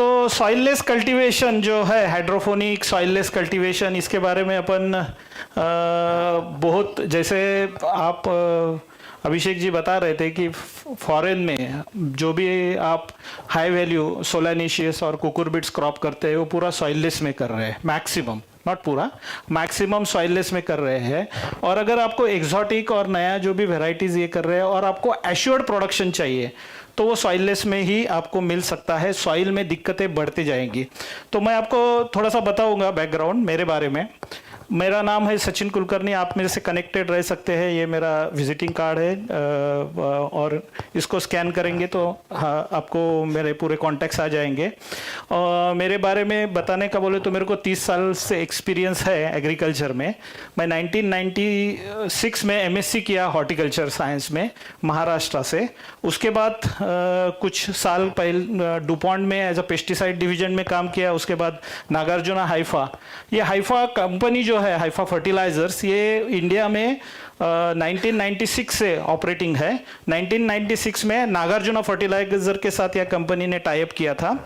तो soilless cultivation जो है, हाइड्रोफोनिक सॉइललेस कल्टीवेशन, इसके बारे में अपन बहुत, जैसे आप अभिषेक जी बता रहे थे कि फॉरेन में जो भी आप हाई वैल्यू सोलानिशियस और कुकुरबिट्स क्रॉप करते हैं वो पूरा सॉइललेस में कर रहे हैं, मैक्सिमम, नॉट पूरा, मैक्सिमम सॉइललेस में कर रहे हैं। और अगर आपको एग्जॉटिक और नया जो भी वेराइटीज ये कर रहे हैं और आपको एश्योर्ड प्रोडक्शन चाहिए तो वो सॉइललेस में ही आपको मिल सकता है। सॉइल में दिक्कतें बढ़ती जाएंगी। तो मैं आपको थोड़ा सा बताऊंगा बैकग्राउंड मेरे बारे में। मेरा नाम है सचिन कुलकर्णी, आप मेरे से कनेक्टेड रह सकते हैं। ये मेरा विजिटिंग कार्ड है और इसको स्कैन करेंगे तो हाँ, आपको मेरे पूरे कॉन्टैक्ट्स आ जाएंगे। मेरे बारे में बताने का बोले तो मेरे को 30 साल से एक्सपीरियंस है एग्रीकल्चर में। मैं 1996 में एमएससी किया हॉर्टिकल्चर साइंस में महाराष्ट्र से। उसके बाद कुछ साल पहले डुपॉन्ट में एज अ पेस्टिसाइड डिवीजन में काम किया। उसके बाद नागार्जुना हाइफा, ये हाइफा कंपनी जो है, हाइफा फर्टिलाइजर्स, ये इंडिया में 1996 से ऑपरेटिंग है। 1996 में नागार्जुना फर्टिलाइजर के साथ यह कंपनी ने टाई अप किया था।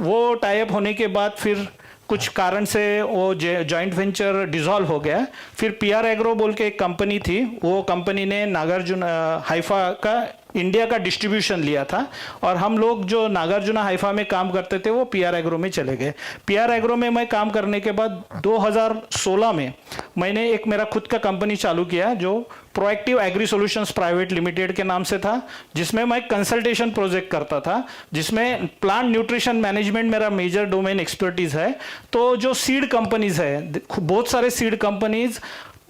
वो टाई अप होने के बाद फिर कुछ कारण से वो जॉइंट वेंचर डिसॉल्व हो गया। फिर पीआर एग्रो बोल के एक कंपनी थी, वो कंपनी ने नागार्जुना हाइफा का इंडिया का डिस्ट्रीब्यूशन लिया था और हम लोग जो नागार्जुना हाइफा में काम करते थे वो पीआर एग्रो में चले गए। पीआर एग्रो में मैं काम करने के बाद 2016 में मैंने एक मेरा खुद का कंपनी चालू किया जो proactive agri solutions private limited के नाम से था, जिसमें मैं कंसल्टेशन प्रोजेक्ट करता था, जिसमें प्लांट न्यूट्रिशन मैनेजमेंट मेरा मेजर डोमेन एक्सपर्टीज है। तो जो सीड कंपनीज है, बहुत सारे सीड कंपनीज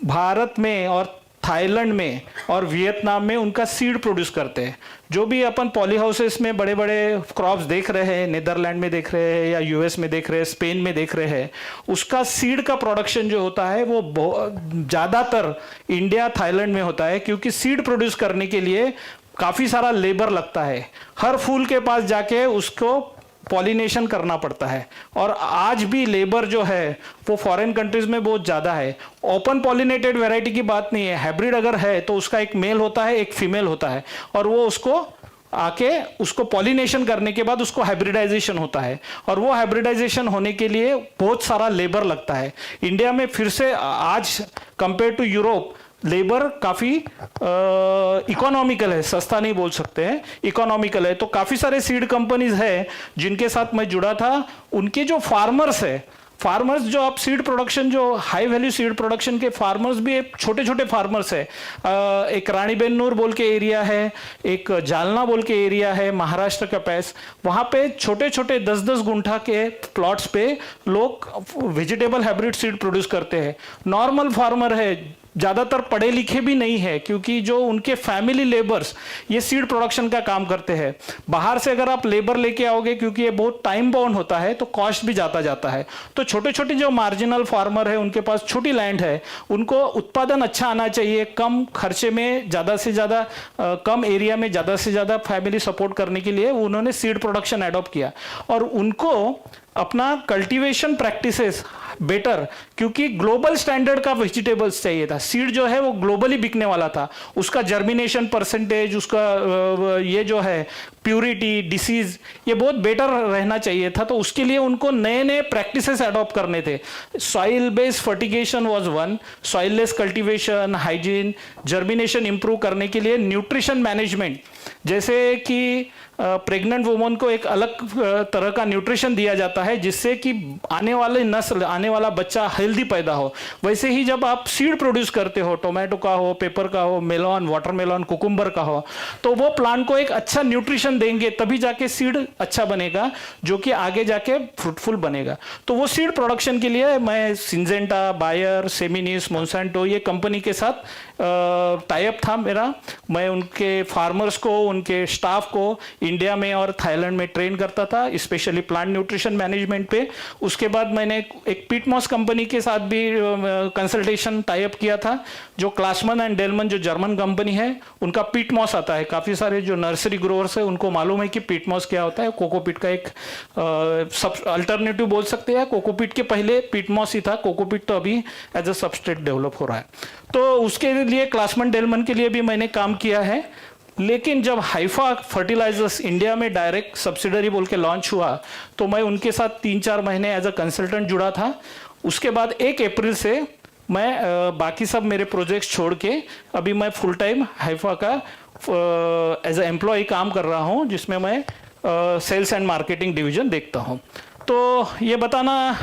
भारत में और थाईलैंड में और वियतनाम में उनका सीड प्रोड्यूस करते हैं। जो भी अपन पॉली हाउसेस में बड़े बड़े क्रॉप्स देख रहे हैं, नीदरलैंड में देख रहे हैं या यूएस में देख रहे हैं, स्पेन में देख रहे हैं, उसका सीड का प्रोडक्शन जो होता है वो ज़्यादातर इंडिया थाईलैंड में होता है, क्योंकि सीड प्रोड्यूस करने के लिए काफ़ी सारा लेबर लगता है। हर फूल के पास जाके उसको पॉलिनेशन करना पड़ता है और आज भी लेबर जो है वो फॉरेन कंट्रीज में बहुत ज़्यादा है। ओपन पॉलिनेटेड वैरायटी की बात नहीं है, हाइब्रिड अगर है तो उसका एक मेल होता है, एक फीमेल होता है और वो उसको आके उसको पॉलिनेशन करने के बाद उसको हाइब्रिडाइजेशन होता है और वो हाइब्रिडाइजेशन होने के लिए बहुत सारा लेबर लगता है। इंडिया में फिर से आज कंपेयर टू यूरोप लेबर काफ़ी इकोनॉमिकल है, सस्ता नहीं बोल सकते हैं, इकोनॉमिकल है। तो काफ़ी सारे सीड कंपनीज है जिनके साथ मैं जुड़ा था। उनके जो फार्मर्स है, फार्मर्स जो आप सीड प्रोडक्शन, जो हाई वैल्यू सीड प्रोडक्शन के फार्मर्स भी छोटे छोटे फार्मर्स है। एक रानीबेन्नूर बोल के एरिया है, एक जालना बोल के एरिया है महाराष्ट्र का पैस, वहाँ पे छोटे छोटे 10-10 गुंठा के प्लॉट्स पे लोग वेजिटेबल हाइब्रिड सीड प्रोड्यूस करते हैं। नॉर्मल फार्मर है, ज़्यादातर पढ़े लिखे भी नहीं है, क्योंकि जो उनके फैमिली लेबर्स ये सीड प्रोडक्शन का काम करते हैं। बाहर से अगर आप लेबर लेके आओगे, क्योंकि ये बहुत टाइम बाउंड होता है, तो कॉस्ट भी जाता है। तो छोटे छोटे जो मार्जिनल फार्मर है, उनके पास छोटी लैंड है, उनको उत्पादन अच्छा आना चाहिए, कम खर्चे में ज़्यादा से ज़्यादा, कम एरिया में ज़्यादा से ज़्यादा फैमिली सपोर्ट करने के लिए उन्होंने सीड प्रोडक्शन एडॉप्ट किया और उनको अपना कल्टीवेशन प्रैक्टिसेस बेटर, क्योंकि ग्लोबल स्टैंडर्ड का वेजिटेबल्स चाहिए था। सीड जो है वो ग्लोबली बिकने वाला था, उसका जर्मिनेशन परसेंटेज, उसका ये जो है प्यूरिटी, डिसीज, ये बहुत बेटर रहना चाहिए था। तो उसके लिए उनको नए नए प्रैक्टिसेस अडॉप्ट करने थे। Soil based fertigation was one, soilless cultivation, hygiene, germination improve करने के लिए न्यूट्रिशन मैनेजमेंट, जैसे कि प्रेग्नेंट वुमन को एक अलग तरह का न्यूट्रिशन दिया जाता है जिससे कि आने वाले नस्ल, आने वाला बच्चा हेल्दी पैदा हो। वैसे ही जब आप सीड प्रोड्यूस करते हो, टोमेटो का हो, पेपर का हो, मेलन, वाटरमेलन, कुकुम्बर का हो, तो वो प्लांट को एक अच्छा न्यूट्रिशन देंगे, तभी जाके सीड अच्छा बनेगा, जो कि आगे जाके फ्रूटफुल बनेगा। तो वो सीड प्रोडक्शन के लिए मैं सिंजेंटा, बायर, सेमिनिस, मोन्सेंटो, ये कंपनी के साथ टाई अप था मेरा। मैं उनके फार्मर्स को, उनके स्टाफ को इंडिया में और थाईलैंड में ट्रेन करता था, स्पेशली प्लांट न्यूट्रिशन मैनेजमेंट पे। उसके बाद मैंने एक पीटमॉस कंपनी के साथ भी कंसल्टेशन टाई अप किया था, जो क्लासमन एंड डेलमन जो जर्मन कंपनी है, उनका पीटमॉस आता है। काफ़ी सारे जो नर्सरी ग्रोअर्स है उनको मालूम है कि पीटमॉस क्या होता है। कोकोपीट का एक सब अल्टरनेटिव बोल सकते हैं। कोकोपीट के पहले पीटमॉस ही था, कोकोपीट तो अभी एज अ सबस्ट्रेट डेवलप हो रहा है। तो उसके लिए क्लासमन डेलमन के लिए भी मैंने काम किया है। लेकिन जब हाइफा फर्टिलाइजर्स इंडिया में डायरेक्ट सब्सिडरी बोल के लॉन्च हुआ तो मैं उनके साथ 3-4 महीने एज अ कंसल्टेंट जुड़ा था। उसके बाद 1 अप्रैल से मैं बाकी सब मेरे प्रोजेक्ट्स छोड़ के अभी मैं फुल टाइम हाइफा का एज अ एम्प्लॉय काम कर रहा हूँ, जिसमें मैं सेल्स एंड मार्केटिंग डिवीजन देखता हूँ। तो ये बताना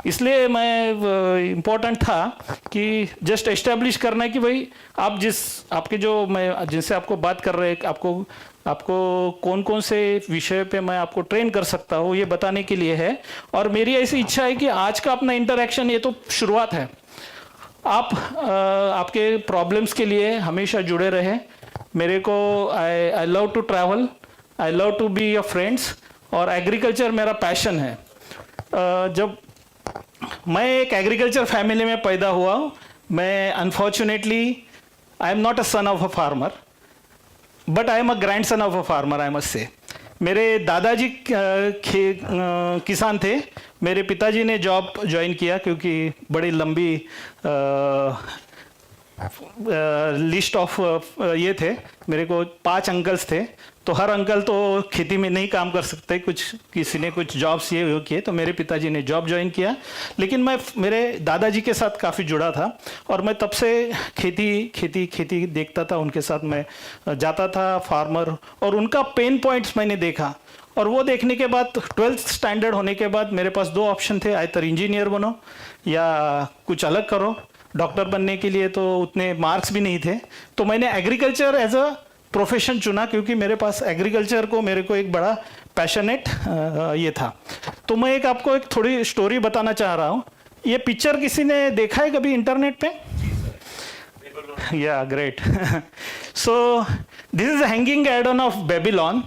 इसलिए मैं इम्पोर्टेंट था कि जस्ट एस्टेब्लिश करना है कि भाई आप आपके जो मैं जिनसे आपको बात कर रहे हैं, आपको कौन कौन से विषय पे मैं आपको ट्रेन कर सकता हूँ, ये बताने के लिए है। और मेरी ऐसी इच्छा है कि आज का अपना इंटरेक्शन ये तो शुरुआत है, आप आपके प्रॉब्लम्स के लिए हमेशा जुड़े रहे। मेरे को I love to travel, I love to be your friends, और एग्रीकल्चर मेरा पैशन है। जब मैं एक एग्रीकल्चर फैमिली में पैदा हुआ हूँ, मैं unfortunately I am not a son of a farmer, but I am a grand son of a farmer, I must say. मेरे दादाजी किसान थे, मेरे पिताजी ने जॉब ज्वाइन किया क्योंकि बड़ी लंबी लिस्ट ऑफ ये थे। मेरे को 5 अंकल्स थे, तो हर अंकल तो खेती में नहीं काम कर सकते, किसी ने कुछ जॉब्स ये वो किए, तो मेरे पिताजी ने जॉब ज्वाइन किया। लेकिन मैं मेरे दादाजी के साथ काफ़ी जुड़ा था और मैं तब से खेती देखता था, उनके साथ मैं जाता था, फार्मर, और उनका पेन पॉइंट्स मैंने देखा। और वो देखने के बाद 12th स्टैंडर्ड होने के बाद मेरे पास 2 ऑप्शन थे, आइदर इंजीनियर बनो या कुछ अलग करो। डॉक्टर बनने के लिए तो उतने मार्क्स भी नहीं थे, तो मैंने एग्रीकल्चर एज अ प्रोफेशन चुना क्योंकि मेरे पास एग्रीकल्चर को मेरे को एक बड़ा पैशनेट ये था। तो मैं आपको एक थोड़ी स्टोरी बताना चाह रहा हूँ। ये पिक्चर किसी ने देखा है कभी इंटरनेट पे? या great. So this is hanging garden of Babylon.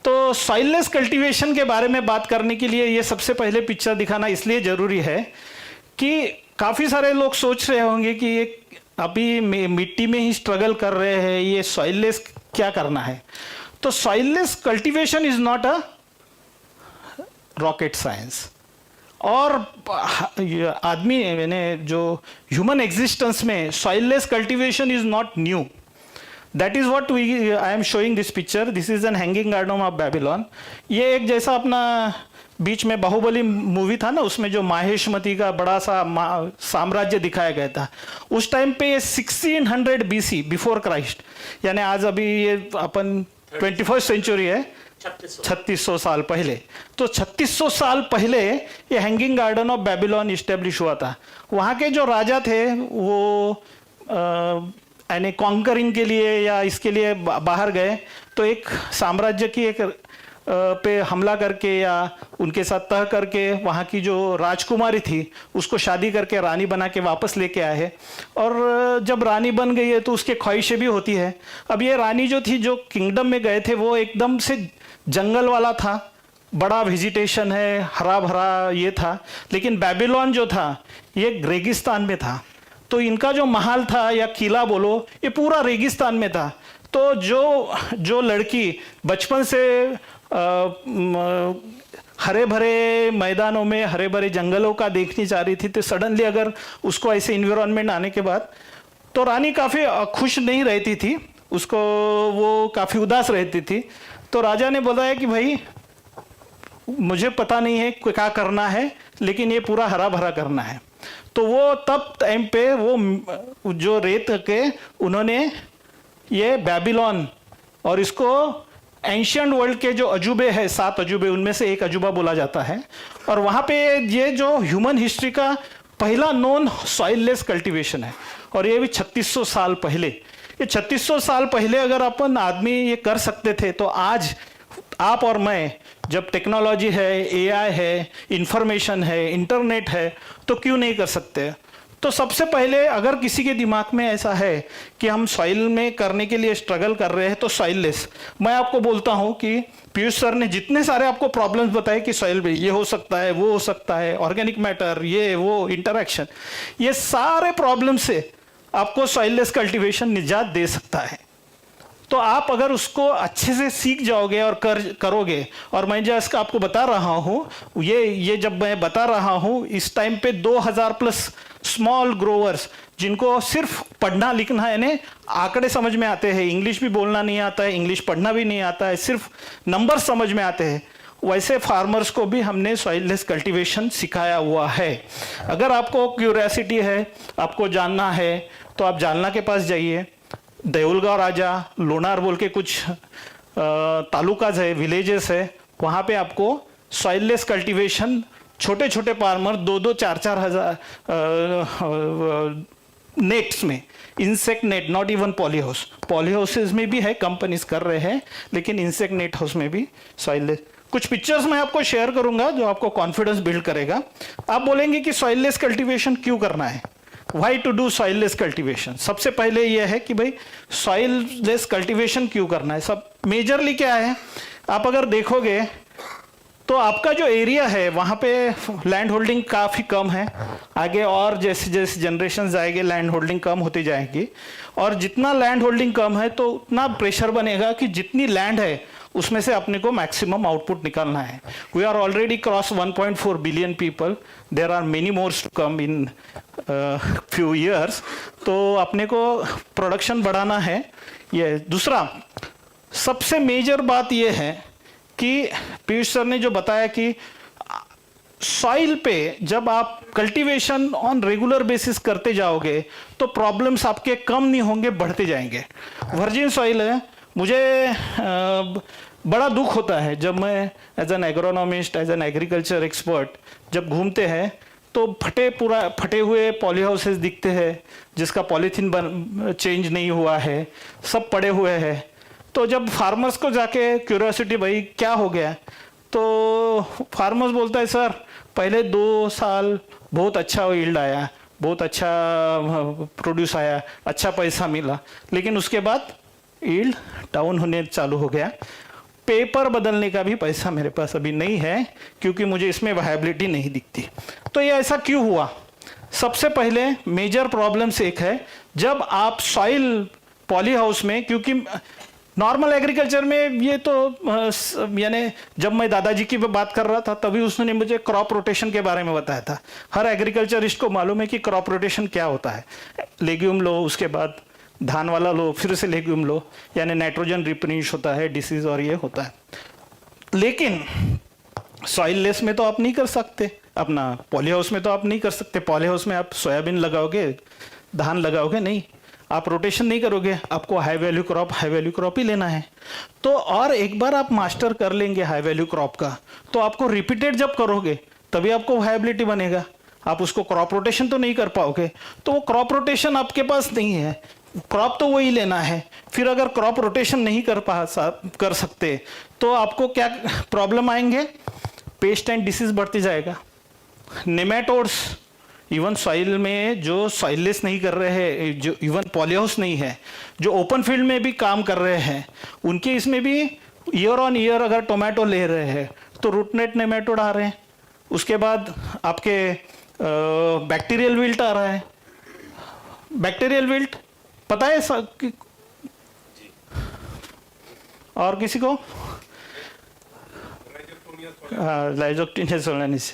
तो सॉइललेस कल्टीवेशन के बारे में बात करने के लिए ये सबसे पहले पिक्चर दिखाना इसलिए ज़रूरी है कि काफ़ी सारे लोग सोच रहे होंगे कि ये अभी मिट्टी में ही स्ट्रगल कर रहे हैं, ये सॉइललेस क्या करना है। तो soilless cultivation is not a rocket science. और आदमी मैंने जो ह्यूमन एग्जिस्टेंस में soilless cultivation is not new. That is what I am showing this picture. This is an hanging garden of Babylon. ये एक जैसा अपना बीच में बाहुबली मूवी था ना, उसमें जो माहेशमती का बड़ा सा साम्राज्य दिखाया गया था, उस टाइम पे ये 1600 BC बिफोर क्राइस्ट, यानी आज अभी ये अपन 21st सेंचुरी है, 3600 साल पहले। तो 3600 साल पहले ये hanging garden of Babylon establish हुआ था। वहाँ के जो राजा थे वो यानी कॉन्करिंग के लिए या इसके लिए बाहर गए, तो एक साम्राज्य की एक पे हमला करके या उनके साथ तह करके वहाँ की जो राजकुमारी थी उसको शादी करके रानी बना के वापस लेके आए हैं। और जब रानी बन गई है तो उसके ख्वाहिशें भी होती है। अब ये रानी जो थी, जो किंगडम में गए थे, वो एकदम से जंगल वाला था, बड़ा वेजिटेशन है, हरा भरा ये था। लेकिन बेबीलोन जो था ये रेगिस्तान में था, तो इनका जो महल था या किला बोलो, ये पूरा रेगिस्तान में था। तो जो लड़की बचपन से हरे भरे मैदानों में, हरे भरे जंगलों का देखनी चाह रही थी, तो सडनली अगर उसको ऐसे इन्वायरमेंट आने के बाद, तो रानी काफ़ी खुश नहीं रहती थी, उसको वो काफ़ी उदास रहती थी। तो राजा ने बताया कि भाई मुझे पता नहीं है क्या करना है, लेकिन ये पूरा हरा भरा करना है। तो वो तब टाइम पे वो जो रेत के उन्होंने ये बेबीलोन, और इसको एंशियंट वर्ल्ड के जो अजूबे हैं, 7 अजूबे, उनमें से एक अजूबा बोला जाता है। और वहाँ पे ये जो ह्यूमन हिस्ट्री का पहला नॉन सॉइललेस कल्टीवेशन है, और ये भी 3600 साल पहले। ये 3600 साल पहले अगर अपन आदमी ये कर सकते थे, तो आज आप और मैं, जब टेक्नोलॉजी है, AI है, इंफॉर्मेशन है, इंटरनेट है, तो क्यों नहीं कर सकते। तो सबसे पहले अगर किसी के दिमाग में ऐसा है कि हम सॉइल में करने के लिए स्ट्रगल कर रहे हैं, तो सॉइललेस, मैं आपको बोलता हूं कि पीयूष सर ने जितने सारे आपको प्रॉब्लम्स बताए कि सॉइल में ये हो सकता है, वो हो सकता है, ऑर्गेनिक मैटर, ये वो इंटरेक्शन, ये सारे प्रॉब्लम से आपको सॉइललेस कल्टीवेशन निजात दे सकता है। तो आप अगर उसको अच्छे से सीख जाओगे और करोगे, और मैं जो इसका आपको बता रहा हूँ, ये जब मैं बता रहा हूँ इस टाइम पे 2000 प्लस स्मॉल ग्रोवर्स जिनको सिर्फ पढ़ना लिखना यानी आंकड़े समझ में आते हैं, इंग्लिश भी बोलना नहीं आता है, इंग्लिश पढ़ना भी नहीं आता है, सिर्फ नंबर समझ में आते हैं, वैसे फार्मर्स को भी हमने सॉइललेस कल्टीवेशन सिखाया हुआ है। अगर आपको क्यूरियोसिटी है, आपको जानना है, तो आप जालना के पास जाइए, देउलगांव राजा, लोनार बोल के कुछ तालुकाज है, विलेजेस है, वहाँ पे आपको सॉइललेस कल्टीवेशन छोटे छोटे फार्मर 2-2, 4-4 हजार नेट्स में, insect net, not even polyhouse, polyhouses में भी है, कंपनीज कर रहे हैं, लेकिन इंसेक्ट नेट हाउस में भी सॉइललेस। कुछ पिक्चर्स मैं आपको शेयर करूंगा जो आपको कॉन्फिडेंस बिल्ड करेगा। आप बोलेंगे कि सॉइललेस कल्टीवेशन क्यों करना है, why to do soilless cultivation. सबसे पहले यह है कि भाई सॉइललेस कल्टीवेशन क्यों करना है। सब मेजरली क्या है, आप अगर देखोगे तो आपका जो एरिया है वहाँ पे लैंड होल्डिंग काफ़ी कम है। आगे और जैसे जैसे जनरेशन जाएंगे लैंड होल्डिंग कम होती जाएगी, और जितना लैंड होल्डिंग कम है तो उतना प्रेशर बनेगा कि जितनी लैंड है उसमें से अपने को मैक्सिमम आउटपुट निकालना है। We are already cross 1.4 billion people, there are many mores to come in few years. तो अपने को प्रोडक्शन बढ़ाना है। ये दूसरा सबसे मेजर बात यह है कि पीयूष सर ने जो बताया कि सॉइल पे जब आप कल्टीवेशन ऑन रेगुलर बेसिस करते जाओगे तो प्रॉब्लम्स आपके कम नहीं होंगे, बढ़ते जाएंगे। वर्जिन सॉइल है, मुझे बड़ा दुख होता है जब मैं as an agronomist, as an agriculture expert जब घूमते हैं तो फटे हुए पॉली हाउसेस दिखते हैं जिसका पॉलीथीन चेंज नहीं हुआ है, सब पड़े हुए हैं। तो जब फार्मर्स को जाके क्यूरियोसिटी, भाई क्या हो गया, तो फार्मर्स बोलता है सर पहले 2 साल बहुत अच्छा यील्ड आया, बहुत अच्छा प्रोड्यूस आया, अच्छा पैसा मिला, लेकिन उसके बाद यील्ड डाउन होने चालू हो गया। पेपर बदलने का भी पैसा मेरे पास अभी नहीं है क्योंकि मुझे इसमें वायबिलिटी नहीं दिखती। तो ये ऐसा क्यों हुआ? सबसे पहले मेजर प्रॉब्लम्स एक है, जब आप सॉइल पॉली हाउस में, क्योंकि नॉर्मल एग्रीकल्चर में ये तो यानी जब मैं दादाजी की बात कर रहा था तभी उसने मुझे क्रॉप रोटेशन के बारे में बताया था। हर एग्रीकल्चरिस्ट को मालूम है कि क्रॉप रोटेशन क्या होता है। लेग्यूम लो, उसके बाद धान वाला लो, फिर से लेग्यूम लो, यानी नाइट्रोजन रिप्लेनिश होता है, डिसीज और ये होता है। लेकिन सॉइललेस में तो आप नहीं कर सकते, अपना पॉली हाउस में तो आप नहीं कर सकते। पॉली हाउस में आप सोयाबीन लगाओगे, धान लगाओगे नहीं, आप रोटेशन नहीं करोगे, आपको हाई वैल्यू क्रॉप ही लेना है। तो और एक बार आप मास्टर कर लेंगे हाई वैल्यू क्रॉप का, तो आपको रिपीटेड जब करोगे तभी आपको वायबिलिटी बनेगा। आप उसको क्रॉप रोटेशन तो नहीं कर पाओगे, तो वो क्रॉप रोटेशन आपके पास नहीं है, क्रॉप तो वही लेना है। फिर अगर क्रॉप रोटेशन नहीं कर सकते तो आपको क्या प्रॉब्लम आएंगे, पेस्ट एंड डिसीज बढ़ती जाएगा, नेमेटोड्स। इवन सॉइल में जो सॉइललेस नहीं कर रहे हैं, जो इवन पॉलीहाउस नहीं है, जो ओपन फील्ड में भी काम कर रहे हैं, उनके इसमें भी ईयर ऑन ईयर अगर टोमेटो ले रहे हैं तो रूटनेट नेमेटोड आ रहे हैं। उसके बाद आपके बैक्टीरियल विल्ट आ रहा है। बैक्टीरियल विल्ट पता है और किसी को? लाइजोक्टिनिया सोलानिस।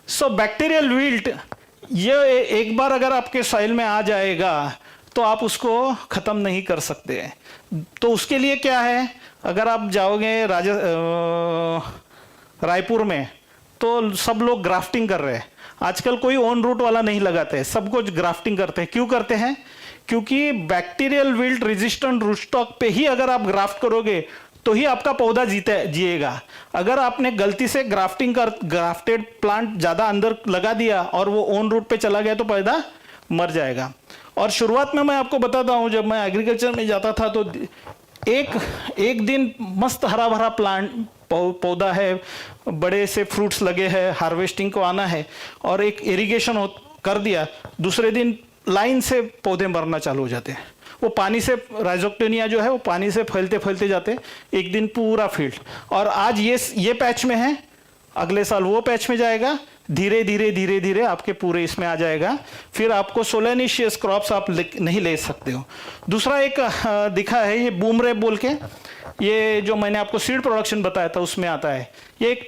सो बैक्टीरियल विल्ट ये एक बार अगर आपके सॉइल में आ जाएगा तो आप उसको ख़त्म नहीं कर सकते। तो उसके लिए क्या है, अगर आप जाओगे रायपुर में तो सब लोग ग्राफ्टिंग कर रहे हैं। आजकल कोई ऑन रूट वाला नहीं लगाते, सब कुछ ग्राफ्टिंग करते हैं। क्यों करते हैं? क्योंकि बैक्टीरियल विल्ट रेजिस्टेंट रूटस्टॉक पे ही अगर आप ग्राफ्ट करोगे तो ही आपका पौधा जिएगा। अगर आपने गलती से ग्राफ्टेड प्लांट ज़्यादा अंदर लगा दिया और वो ऑन रूट पे चला गया तो पौधा मर जाएगा। और शुरुआत में मैं आपको बताता हूँ, जब मैं एग्रीकल्चर में जाता था तो एक दिन मस्त हरा भरा प्लांट पौधा है, बड़े से फ्रूट्स लगे हैं, हार्वेस्टिंग को आना है, और एक इरिगेशन कर दिया, दूसरे दिन लाइन से पौधे मरना चालू हो जाते हैं। वो पानी से, राइजोक्टिनिया जो है वो पानी से फैलते फैलते जाते, एक दिन पूरा फील्ड। और आज ये पैच में है, अगले साल वो पैच में जाएगा, धीरे धीरे धीरे धीरे आपके पूरे इसमें आ जाएगा, फिर आपको सोलेनिशियस क्रॉप्स आप नहीं ले सकते हो। दूसरा एक दिखा है ये बूम रैप बोल के, ये जो मैंने आपको सीड प्रोडक्शन बताया था उसमें आता है। ये एक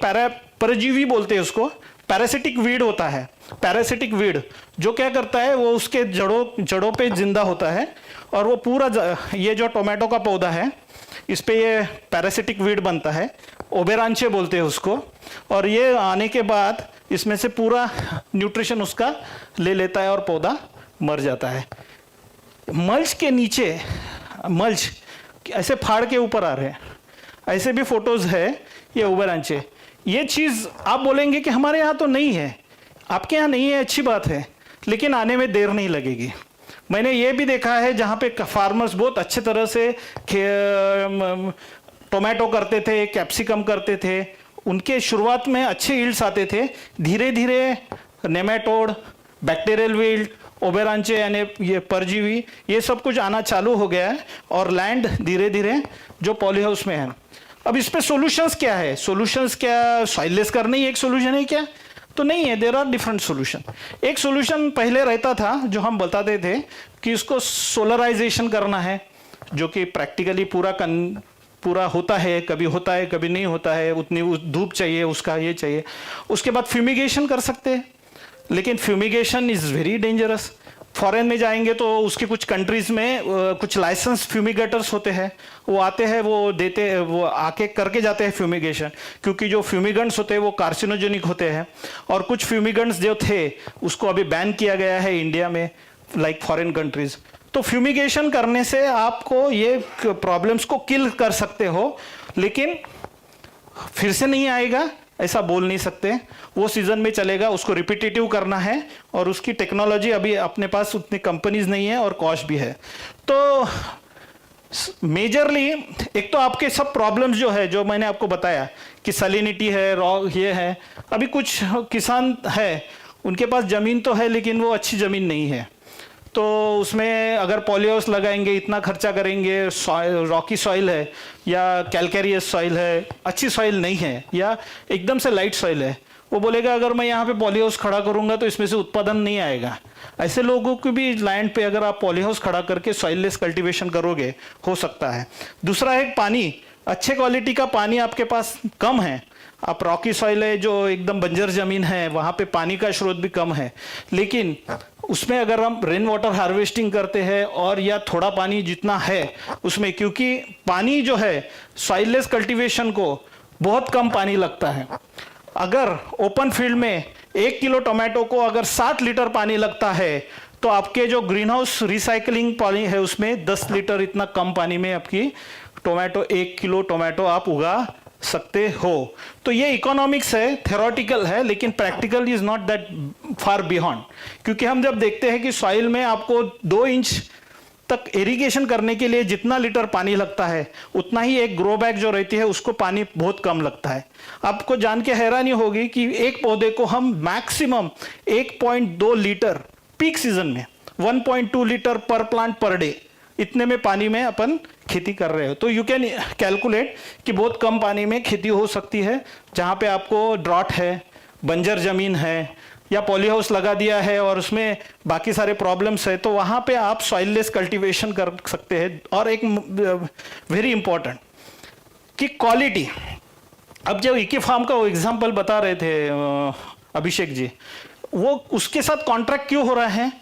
परजीवी बोलते हैं उसको, पैरासिटिक वीड होता है। पैरासिटिक वीड जो क्या करता है, वो उसके जड़ों पे जिंदा होता है और वो पूरा ये जो टोमेटो का पौधा है इस पे ये पैरासिटिक वीड बनता है, ओबेरांचे बोलते हैं उसको, और ये आने के बाद इसमें से पूरा न्यूट्रिशन उसका ले लेता है और पौधा मर जाता है। मल्च के नीचे, मल्च ऐसे फाड़ के ऊपर आ रहे हैं, ऐसे भी फोटोज है ये ओबेरांचे। ये चीज़ आप बोलेंगे कि हमारे यहाँ तो नहीं है, आपके यहाँ नहीं है, अच्छी बात है, लेकिन आने में देर नहीं लगेगी। मैंने ये भी देखा है जहाँ पे फार्मर्स बहुत अच्छे तरह से टोमेटो करते थे, कैप्सिकम करते थे, उनके शुरुआत में अच्छे यील्ड्स आते थे, धीरे धीरे नेमेटोड, बैक्टीरियल विल्ट, ओबेरांचे यानी ये परजीवी, ये सब कुछ आना चालू हो गया है और लैंड धीरे धीरे जो पॉली हाउस में है। अब इस पे सॉल्यूशंस क्या है? सॉल्यूशंस क्या सॉइललेस करने ही एक सॉल्यूशन है क्या? तो नहीं है, देयर आर डिफरेंट सॉल्यूशन। एक सॉल्यूशन पहले रहता था जो हम बताते थे कि इसको सोलराइजेशन करना है, जो कि प्रैक्टिकली पूरा होता है, कभी होता है कभी नहीं होता है, उतनी धूप चाहिए उसका, ये चाहिए। उसके बाद फ्यूमिगेशन कर सकते हैं, लेकिन fumigation is very dangerous. Foreign में जाएंगे तो उसकी कुछ कंट्रीज में कुछ लाइसेंस फ्यूमिगेटर्स होते हैं, वो आते हैं, वो देते हैं, वो आके करके जाते हैं फ्यूमिगेशन, क्योंकि जो फ्यूमिगेंट्स होते हैं वो कार्सिनोजेनिक होते हैं, और कुछ फ्यूमिगेंट्स जो थे उसको अभी बैन किया गया है इंडिया में, लाइक फॉरेन कंट्रीज। तो फ्यूमिगेशन करने से आपको ये प्रॉब्लम्स को किल कर सकते हो, लेकिन फिर से नहीं आएगा ऐसा बोल नहीं सकते, वो सीजन में चलेगा, उसको रिपीटेटिव करना है, और उसकी टेक्नोलॉजी अभी अपने पास उतनी कंपनीज नहीं है और कॉस्ट भी है। तो मेजरली एक तो आपके सब प्रॉब्लम्स जो है, जो मैंने आपको बताया कि सैलिनिटी है, ये है, अभी कुछ किसान है उनके पास ज़मीन तो है लेकिन वो अच्छी ज़मीन नहीं है, तो उसमें अगर पॉली हाउस लगाएंगे, इतना खर्चा करेंगे, रॉकी सॉइल है या कैलकेरियस सॉइल है, अच्छी सॉइल नहीं है, या एकदम से लाइट सॉइल है, वो बोलेगा अगर मैं यहाँ पे पॉली हाउस खड़ा करूँगा तो इसमें से उत्पादन नहीं आएगा। ऐसे लोगों को भी लैंड पे अगर आप पॉली हाउस खड़ा करके सॉइललेस कल्टीवेशन करोगे, हो सकता है। दूसरा है पानी, अच्छे क्वालिटी का पानी आपके पास कम है, आप रॉकी सॉइल है जो एकदम बंजर ज़मीन है, वहाँ पे पानी का स्रोत भी कम है, लेकिन उसमें अगर हम रेन वाटर हार्वेस्टिंग करते हैं और या थोड़ा पानी जितना है उसमें, क्योंकि पानी जो है सॉइललेस कल्टीवेशन को बहुत कम पानी लगता है। अगर ओपन फील्ड में 1 किलो टोमेटो को अगर 60 लीटर पानी लगता है, तो आपके जो ग्रीन हाउस रिसाइकलिंग पानी है उसमें 10 लीटर इतना कम पानी में आपकी टोमेटो, 1 किलो टोमेटो आप उगा सकते हो। तो ये इकोनॉमिक्स है, थ्योरेटिकल है, लेकिन practical is not that far beyond, क्योंकि हम जब देखते हैं कि सॉइल में आपको 2 इंच तक इरिगेशन करने के लिए जितना लीटर पानी लगता है, उतना ही एक ग्रो बैग जो रहती है उसको पानी बहुत कम लगता है। आपको जान के हैरानी होगी कि एक पौधे को हम मैक्सिमम 1.2 लीटर पीक सीजन में 1.2 लीटर पर प्लांट पर डे, इतने में पानी में अपन खेती कर रहे हो। तो यू कैन कैलकुलेट कि बहुत कम पानी में खेती हो सकती है, जहाँ पे आपको ड्रॉट है, बंजर जमीन है, या पॉली हाउस लगा दिया है और उसमें बाकी सारे प्रॉब्लम्स है, तो वहाँ पे आप सॉइललेस कल्टीवेशन कर सकते हैं। और एक वेरी इंपॉर्टेंट कि क्वालिटी, अब जो इकी फार्म का वो एग्जाम्पल बता रहे थे अभिषेक जी, वो उसके साथ कॉन्ट्रैक्ट क्यों हो रहा है?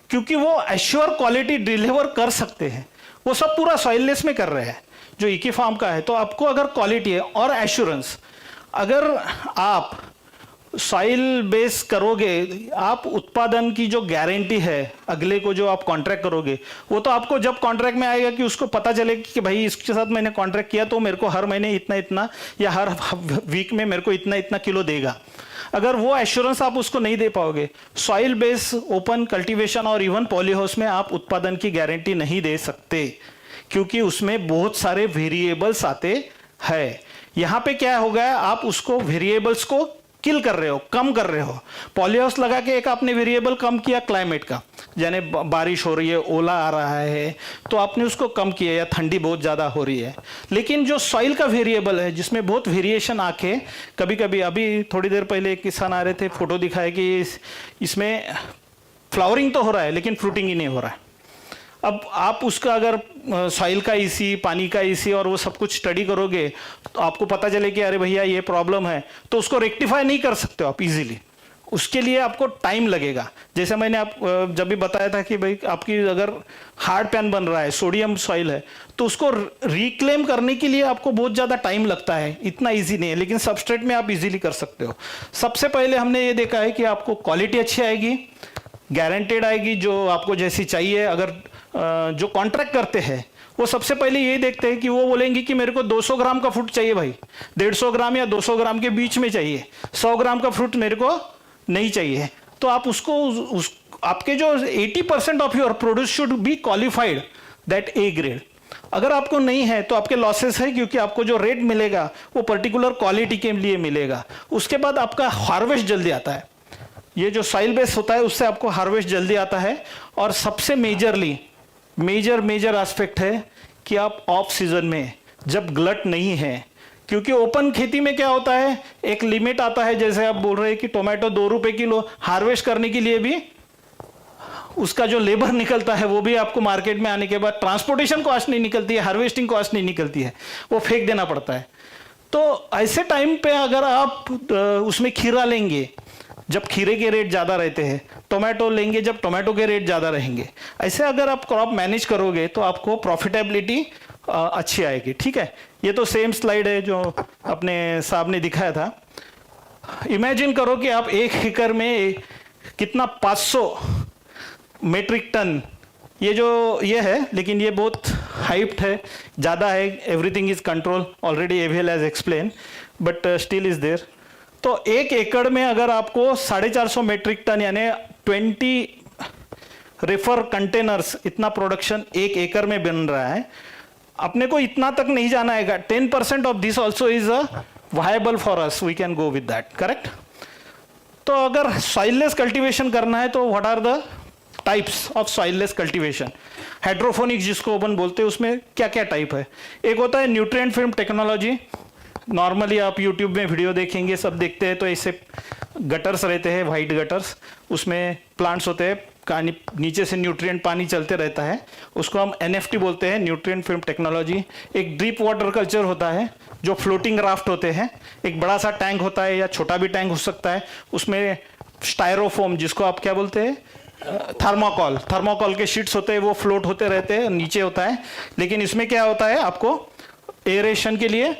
क्योंकि वो एश्योर क्वालिटी डिलीवर कर सकते हैं, वो सब पूरा सॉइललेस में कर रहे हैं जो इकी फार्म का है। तो आपको अगर क्वालिटी है और एश्योरेंस, अगर आप सॉइल बेस करोगे, आप उत्पादन की जो गारंटी है अगले को जो आप कॉन्ट्रैक्ट करोगे, वो तो आपको जब कॉन्ट्रैक्ट में आएगा कि उसको पता चलेगा कि भाई इसके साथ मैंने कॉन्ट्रैक्ट किया तो मेरे को हर महीने इतना इतना या हर वीक में मेरे को इतना इतना किलो देगा। अगर वो एश्योरेंस आप उसको नहीं दे पाओगे, सॉइल बेस ओपन कल्टीवेशन और इवन पॉली हाउस में आप उत्पादन की गारंटी नहीं दे सकते, क्योंकि उसमें बहुत सारे वेरिएबल्स आते हैं। यहाँ पे क्या हो गया, आप उसको वेरिएबल्स को किल कर रहे हो, कम कर रहे हो। पॉली हाउस लगा के एक आपने वेरिएबल कम किया क्लाइमेट का, यानी बारिश हो रही है, ओला आ रहा है, तो आपने उसको कम किया, या ठंडी बहुत ज़्यादा हो रही है। लेकिन जो सॉइल का वेरिएबल है जिसमें बहुत वेरिएशन आके कभी कभी, अभी थोड़ी देर पहले एक किसान आ रहे थे, फोटो दिखाए कि इसमें फ्लावरिंग तो हो रहा है लेकिन फ्रूटिंग ही नहीं हो रहा है। अब आप उसका अगर सॉइल का ईसी, पानी का ईसी और वो सब कुछ स्टडी करोगे तो आपको पता चले कि अरे भैया ये प्रॉब्लम है, तो उसको रेक्टिफाई नहीं कर सकते हो आप इजीली। उसके लिए आपको टाइम लगेगा। जैसे मैंने आप जब भी बताया था कि भाई आपकी अगर हार्ड पैन बन रहा है, सोडियम सॉइल है, तो उसको रिक्लेम करने के लिए आपको बहुत ज़्यादा टाइम लगता है, इतना इजी नहीं है। लेकिन सबस्ट्रेट में आप इजीली कर सकते हो। सबसे पहले हमने ये देखा है कि आपको क्वालिटी अच्छी आएगी, गारंटेड आएगी, जो आपको जैसी चाहिए। अगर जो कॉन्ट्रैक्ट करते हैं वो सबसे पहले ये देखते हैं कि वो बोलेंगे कि मेरे को 200 ग्राम का फ्रूट चाहिए भाई, 150 ग्राम या 200 ग्राम के बीच में चाहिए, 100 ग्राम का फ्रूट मेरे को नहीं चाहिए। तो आप उसको आपके जो 80% of your produce should be qualified that A grade. अगर आपको नहीं है तो आपके लॉसेस है, क्योंकि आपको जो रेट मिलेगा वो पर्टिकुलर क्वालिटी के लिए मिलेगा। उसके बाद आपका हार्वेस्ट जल्दी आता है। ये जो सॉइल बेस होता है उससे आपको हार्वेस्ट जल्दी आता है। और सबसे मेजर एस्पेक्ट है कि आप ऑफ सीजन में, जब ग्लट नहीं है, क्योंकि ओपन खेती में क्या होता है, एक लिमिट आता है। जैसे आप बोल रहे हैं कि टोमेटो 2 रुपए किलो, हार्वेस्ट करने के लिए भी उसका जो लेबर निकलता है वो भी आपको मार्केट में आने के बाद ट्रांसपोर्टेशन कॉस्ट नहीं निकलती है, हार्वेस्टिंग कॉस्ट नहीं निकलती है, वो फेंक देना पड़ता है। तो ऐसे टाइम पे अगर आप उसमें खीरा लेंगे जब खीरे के रेट ज़्यादा रहते हैं, टोमेटो लेंगे जब टोमेटो के रेट ज़्यादा रहेंगे, ऐसे अगर आप क्रॉप मैनेज करोगे तो आपको प्रॉफिटेबिलिटी अच्छी आएगी। ठीक है, ये तो सेम स्लाइड है जो अपने साहब ने दिखाया था। इमेजिन करो कि आप 1 एकड़ में कितना 500 मेट्रिक टन, ये है, लेकिन ये बहुत हाइप्ड है, ज़्यादा है। Everything is control already, evil has explain, but still is there. तो 1 एकड़ में अगर आपको 450 मेट्रिक टन यानी 20 रेफर कंटेनर्स, इतना प्रोडक्शन 1 एकड़ में बन रहा है, अपने को इतना तक नहीं जाना है। 10% of this also is a viable for us, we can go with that, correct. तो अगर सॉइललेस कल्टीवेशन करना है तो what are the types of soilless cultivation, hydroponics जिसको अपन बोलते हैं, उसमें क्या क्या टाइप है। एक होता है न्यूट्रिएंट फिल्म टेक्नोलॉजी। नॉर्मली आप यूट्यूब में वीडियो देखेंगे, सब देखते हैं, तो ऐसे गटर्स रहते हैं, वाइट गटर्स, उसमें प्लांट्स होते हैं, नीचे से न्यूट्रिएंट पानी चलते रहता है, उसको हम NFT बोलते हैं, न्यूट्रिएंट फिल्म टेक्नोलॉजी। एक ड्रीप वाटर कल्चर होता है जो फ्लोटिंग राफ्ट होते हैं, एक बड़ा सा टैंक होता है या छोटा भी टैंक हो सकता है, उसमें स्टायरोफोम जिसको आप क्या बोलते हैं, थर्मोकॉल के शीट्स होते हैं, वो फ्लोट होते रहते हैं, नीचे होता है। लेकिन इसमें क्या होता है, आपको एरेशन के लिए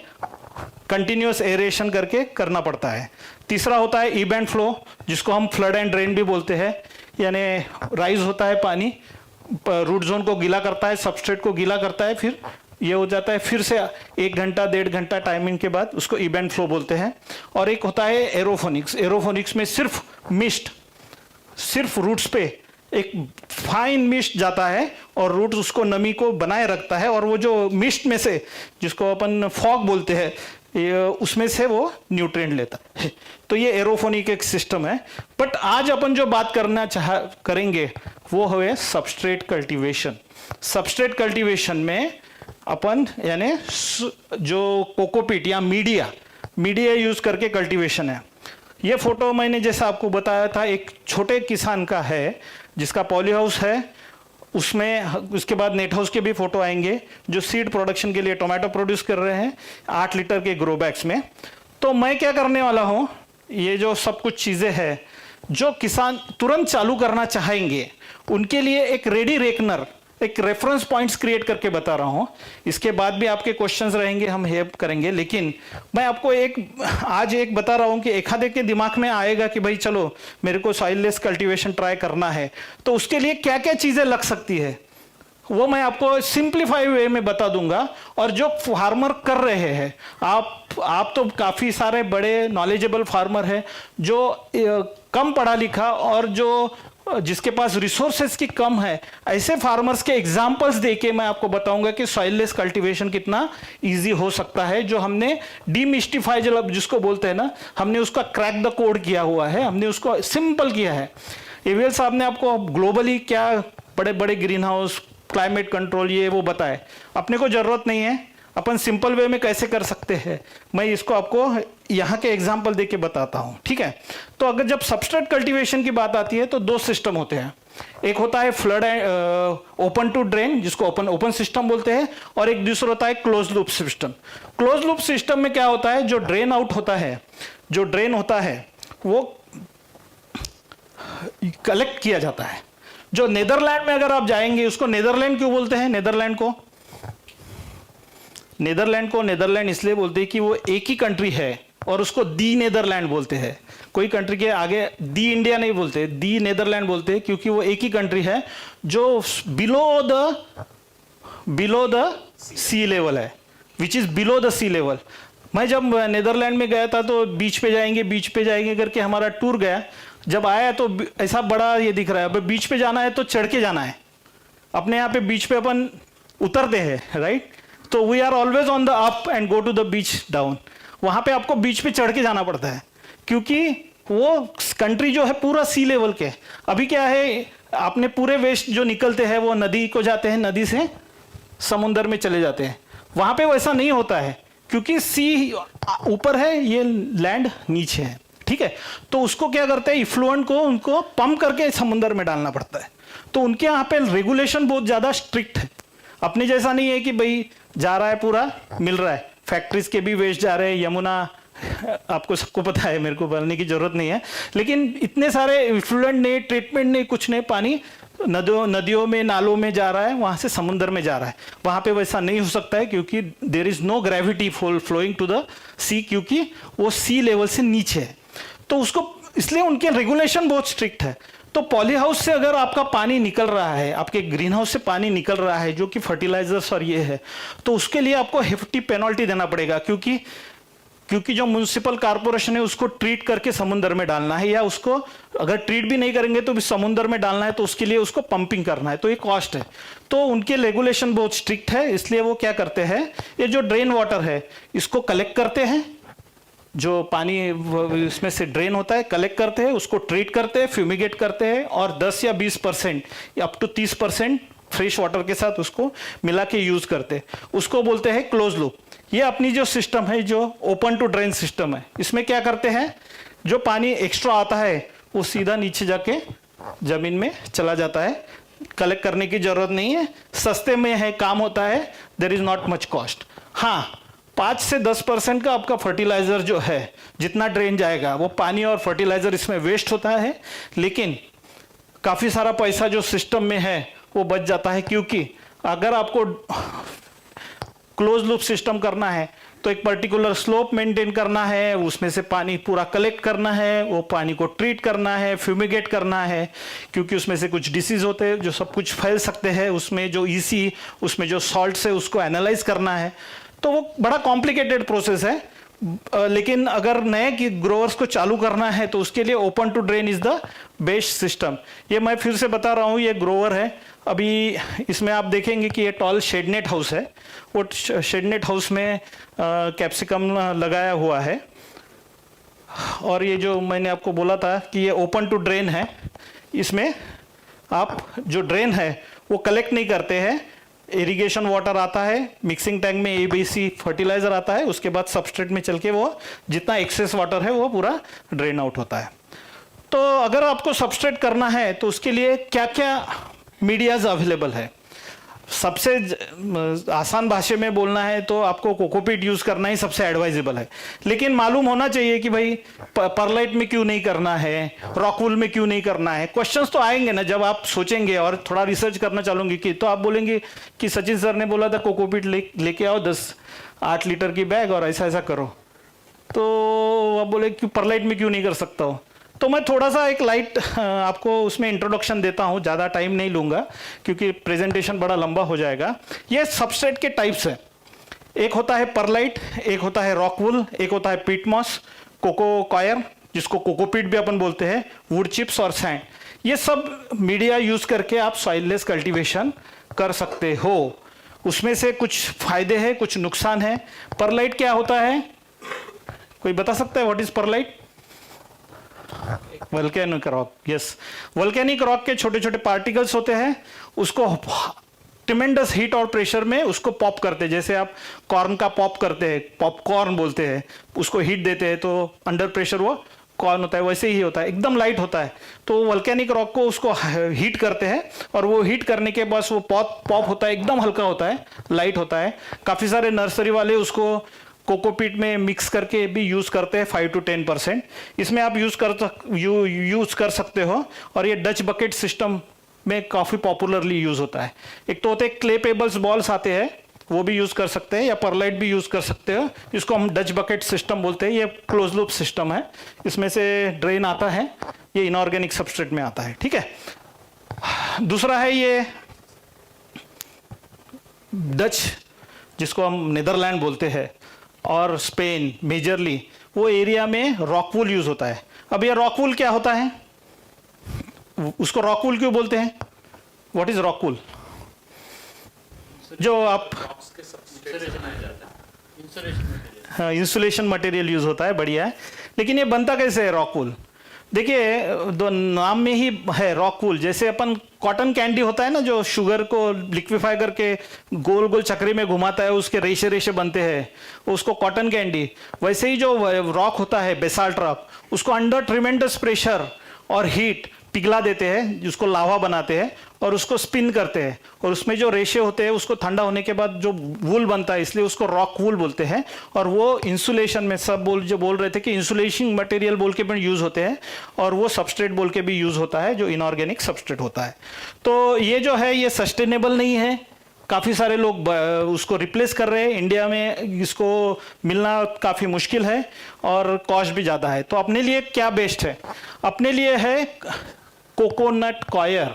कंटिन्यूअस एरेशन करके करना पड़ता है। तीसरा होता है ई बैंड फ्लो, जिसको हम फ्लड एंड ड्रेन भी बोलते हैं, यानी राइज होता है पानी, रूट जोन को गीला करता है, सबस्ट्रेट को गीला करता है, फिर ये हो जाता है, फिर से 1 घंटा 1.5 घंटा टाइमिंग के बाद उसको ई बैंड फ्लो बोलते हैं। और एक होता है एरोफोनिक्स में सिर्फ मिस्ट, सिर्फ रूट्स पे एक फाइन मिस्ट जाता है और रूट उसको नमी को बनाए रखता है, और वो जो मिस्ट में से, जिसको अपन फॉग बोलते हैं, उसमें से वो न्यूट्रिएंट लेता है। तो ये एरोफोनिक एक सिस्टम है। बट आज अपन जो बात करेंगे वो है सबस्ट्रेट कल्टीवेशन। सबस्ट्रेट कल्टीवेशन में अपन यानी जो कोकोपीट या मीडिया यूज करके कल्टीवेशन है। ये फोटो मैंने जैसा आपको बताया था, एक छोटे किसान का है जिसका पॉली हाउस है, उसमें उसके बाद नेट हाउस के भी फोटो आएंगे, जो सीड प्रोडक्शन के लिए टोमेटो प्रोड्यूस कर रहे हैं 8 लीटर के ग्रो बैग्स में। तो मैं क्या करने वाला हूँ, ये जो सब कुछ चीज़ें हैं जो किसान तुरंत चालू करना चाहेंगे, उनके लिए एक रेडी रेकनर, एक रेफरेंस पॉइंट्स क्रिएट करके बता रहा हूँ। इसके बाद भी आपके क्वेश्चंस रहेंगे, हम हेल्प करेंगे। लेकिन मैं आपको आज एक बता रहा हूँ कि एक आधे के दिमाग में आएगा कि भाई चलो मेरे को सॉइललेस कल्टीवेशन ट्राई करना है, तो उसके लिए क्या क्या चीज़ें लग सकती है वो मैं आपको सिंप्लीफाई वे में बता दूंगा। और जो फार्मर कर रहे हैं, आप तो काफ़ी सारे बड़े नॉलेजेबल फार्मर हैं जो कम पढ़ा लिखा और जो जिसके पास रिसोर्सेज की कम है, ऐसे फार्मर्स के एग्जांपल्स देके मैं आपको बताऊंगा कि सॉइललेस कल्टीवेशन कितना इजी हो सकता है। जो हमने डीमिस्टिफाई जिसको बोलते हैं ना, हमने उसका क्रैक द कोड किया हुआ है, हमने उसको सिंपल किया है। एवीएल साहब ने आपको ग्लोबली क्या बड़े बड़े ग्रीन हाउस, क्लाइमेट कंट्रोल, ये वो बताए, अपने को जरूरत नहीं है, अपन सिंपल वे में कैसे कर सकते हैं, मैं इसको आपको यहाँ के एग्जाम्पल देके बताता हूँ, ठीक है। तो अगर जब सबस्ट्रेट कल्टीवेशन की बात आती है तो दो सिस्टम होते हैं, एक होता है फ्लड ओपन टू ड्रेन, जिसको ओपन सिस्टम बोलते हैं, और एक दूसरा होता है close loop system. Close loop system में क्या होता है, जो ड्रेन आउट होता है, जो ड्रेन होता है वो कलेक्ट किया जाता है। जो नेदरलैंड में अगर आप जाएंगे, उसको नेदरलैंड क्यों बोलते हैं, नेदरलैंड को नेदरलैंड इसलिए बोलते हैं कि वो एक ही कंट्री है और उसको दी नेदरलैंड बोलते हैं। कोई कंट्री के आगे दी इंडिया नहीं बोलते, दी नेदरलैंड बोलते हैं, क्योंकि वो एक ही कंट्री है जो बिलो द सी लेवल है, which is below the sea level. मैं जब नेदरलैंड में गया था तो बीच पे जाएंगे करके हमारा टूर गया, जब आया तो ऐसा बड़ा ये दिख रहा है, अब बीच पे जाना है तो चढ़ के जाना है। अपने यहाँ पे बीच पे अपन उतरते हैं, राइट, तो we are always on the up and go to the beach down. वहां पे आपको बीच पे चढ़ के जाना पड़ता है, क्योंकि वो कंट्री जो है पूरा सी लेवल के। अभी क्या है, आपने पूरे वेस्ट जो निकलते हैं वो नदी को जाते हैं, नदी से समुद्र में चले जाते हैं। वहां पे वैसा नहीं होता है, क्योंकि सी ऊपर है, ये लैंड नीचे है, ठीक है। तो उसको क्या करते हैं, इफ्लुएंट को उनको पंप करके समुद्र में डालना पड़ता है। तो उनके यहाँ पे रेगुलेशन बहुत ज्यादा स्ट्रिक्ट है। अपने जैसा नहीं है कि भाई जा रहा है पूरा मिल रहा है, फैक्ट्रीज के भी वेस्ट जा रहे हैं, यमुना आपको सबको पता है, मेरे को बोलने की जरूरत नहीं है, लेकिन इतने सारे इफ्लुएंट नहीं, ट्रीटमेंट नहीं, कुछ नहीं, पानी नदियों में, नालों में जा रहा है, वहां से समुद्र में जा रहा है। वहां पे वैसा नहीं हो सकता है, क्योंकि there is no gravity flowing to the sea, क्योंकि वो सी लेवल से नीचे है। तो उसको इसलिए उनके रेगुलेशन बहुत स्ट्रिक्ट है। तो पॉली हाउस से अगर आपका पानी निकल रहा है, आपके ग्रीन हाउस से पानी निकल रहा है जो कि फर्टिलाइजर्स और ये है, तो उसके लिए आपको हेफ्टी पेनल्टी देना पड़ेगा, क्योंकि जो म्युनिसिपल कॉर्पोरेशन है उसको ट्रीट करके समुद्र में डालना है, या उसको अगर ट्रीट भी नहीं करेंगे तो भी समुद्र में डालना है, तो उसके लिए उसको पंपिंग करना है, तो ये कॉस्ट है। तो उनके रेगुलेशन बहुत स्ट्रिक्ट है, इसलिए वो क्या करते हैं, ये जो ड्रेन वाटर है इसको कलेक्ट करते हैं, जो पानी इसमें से ड्रेन होता है कलेक्ट करते हैं, उसको ट्रीट करते हैं, फ्यूमिगेट करते हैं, और 10 या 20% या अप टू 30% फ्रेश वाटर के साथ उसको मिला के यूज करते हैं। उसको बोलते हैं क्लोज लूप। ये अपनी जो सिस्टम है, जो ओपन टू ड्रेन सिस्टम है, इसमें क्या करते हैं, जो पानी एक्स्ट्रा आता है वो सीधा नीचे जाके जमीन में चला जाता है, कलेक्ट करने की जरूरत नहीं है, सस्ते में है, काम होता है, there is not much cost. हाँ, 5 से 10% का आपका फर्टिलाइजर जो है, जितना ड्रेन जाएगा वो पानी और फर्टिलाइजर इसमें वेस्ट होता है, लेकिन काफी सारा पैसा जो सिस्टम में है वो बच जाता है, क्योंकि अगर आपको क्लोज लूप सिस्टम करना है तो एक पर्टिकुलर स्लोप मेंटेन करना है, उसमें से पानी पूरा कलेक्ट करना है, वो पानी को ट्रीट करना है, फ्यूमिगेट करना है, क्योंकि उसमें से कुछ डिसीज होते हैं जो सब कुछ फैल सकते हैं, उसमें जो ईसी, उसमें जो सॉल्ट है उसको एनालाइज करना है। तो वो बड़ा कॉम्प्लिकेटेड प्रोसेस है, लेकिन अगर नए की ग्रोवर्स को चालू करना है तो उसके लिए open to drain is the best system. ये मैं फिर से बता रहा हूँ, ये ग्रोवर है, अभी इसमें आप देखेंगे कि ये टॉल शेडनेट हाउस है, वो शेडनेट हाउस में कैप्सिकम लगाया हुआ है, और ये जो मैंने आपको बोला था कि ये ओपन टू ड्रेन है, इसमें आप जो ड्रेन है वो कलेक्ट नहीं करते हैं, इरिगेशन वाटर आता है, मिक्सिंग टैंक में एबीसी फर्टिलाइजर आता है, उसके बाद सबस्ट्रेट में चल के वो जितना एक्सेस वाटर है वो पूरा ड्रेन आउट होता है। तो अगर आपको सबस्ट्रेट करना है तो उसके लिए क्या क्या मीडियाज अवेलेबल है, सबसे आसान भाषा में बोलना है तो आपको कोकोपीट यूज करना ही सबसे एडवाइजेबल है, लेकिन मालूम होना चाहिए कि भाई परलाइट में क्यों नहीं करना है, रॉकवूल में क्यों नहीं करना है। क्वेश्चंस तो आएंगे ना जब आप सोचेंगे और थोड़ा रिसर्च करना चालूंगी कि, तो आप बोलेंगे कि सचिन सर ने बोला था कोकोपीट लेके आओ 8 लीटर की बैग और ऐसा ऐसा करो, तो आप बोले कि परलाइट में क्यों नहीं कर सकता हो। तो मैं थोड़ा सा एक लाइट आपको उसमें इंट्रोडक्शन देता हूं, ज़्यादा टाइम नहीं लूँगा क्योंकि प्रेजेंटेशन बड़ा लंबा हो जाएगा। ये सबस्ट्रेट के टाइप्स हैं, एक होता है परलाइट, एक होता है रॉकवूल, एक होता है पीट मॉस, कोको कॉयर जिसको कोकोपीट भी अपन बोलते हैं, वुड चिप्स और सैंड। ये सब मीडिया यूज करके आप सॉइललेस कल्टीवेशन कर सकते हो। उसमें से कुछ फायदे हैं, कुछ नुकसान है। परलाइट क्या होता है, कोई बता सकता है what is perlite? Volcanic rock, yes. Volcanic rock के छोटे छोटे पार्टिकल्स होते हैं, उसको ट्रिमेंडस हीट और प्रेशर में उसको पॉप करते हैं। जैसे आप कॉर्न का पॉप करते हैं, पॉपकॉर्न बोलते हैं, उसको हीट देते हैं तो अंडर प्रेशर वो कॉर्न होता है, वैसे ही होता है, एकदम लाइट होता है। तो वोल्केनिक रॉक को उसको हीट करते हैं और वो हीट करने के बाद वो पॉप होता है, एकदम हल्का होता है, लाइट होता है। काफ़ी सारे नर्सरी वाले उसको कोकोपीट में मिक्स करके भी यूज़ करते हैं 5 to 10%। इसमें आप यूज़ कर सकते हो। और ये डच बकेट सिस्टम में काफ़ी पॉपुलरली यूज़ होता है। एक तो होते हैं क्ले पेबल्स बॉल्स आते हैं, वो भी यूज़ कर सकते हैं, या परलाइट भी यूज़ कर सकते हो। इसको हम डच बकेट सिस्टम बोलते हैं। ये क्लोज लूप सिस्टम है, इसमें से ड्रेन आता है, ये इनऑर्गेनिक सबस्ट्रेट में आता है, ठीक है। दूसरा है ये डच, जिसको हम नीदरलैंड बोलते हैं, और स्पेन मेजरली, वो एरिया में रॉकवूल यूज होता है। अब ये रॉकवूल क्या होता है, उसको रॉकवूल क्यों बोलते हैं? What is rockwool? जो आप इंसुलेशन मटेरियल यूज होता है, बढ़िया है। लेकिन ये बनता कैसे है रॉकवूल? देखिए, दो नाम में ही है रॉकवूल। जैसे अपन कॉटन कैंडी होता है ना, जो शुगर को लिक्विफाई करके गोल गोल चक्री में घुमाता है, उसके रेशे रेशे बनते हैं, उसको कॉटन कैंडी। वैसे ही जो रॉक होता है, बेसाल्ट रॉक, उसको अंडर ट्रिमेंडस प्रेशर और हीट पिघला देते हैं, जिसको लावा बनाते हैं और उसको स्पिन करते हैं, और उसमें जो रेशे होते हैं उसको ठंडा होने के बाद जो वूल बनता है, इसलिए उसको रॉक वूल बोलते हैं। और वो इंसुलेशन में सब जो बोल रहे थे कि इंसुलेशन मटेरियल बोल के भी यूज होते हैं, और वो सबस्ट्रेट बोल के भी यूज होता है, जो इनऑर्गेनिक सबस्ट्रेट होता है। तो ये जो है ये सस्टेनेबल नहीं है, काफ़ी सारे लोग उसको रिप्लेस कर रहे हैं। इंडिया में इसको मिलना काफ़ी मुश्किल है और कॉस्ट भी ज़्यादा है। तो अपने लिए क्या बेस्ट है? अपने लिए है कोकोनट कॉयर,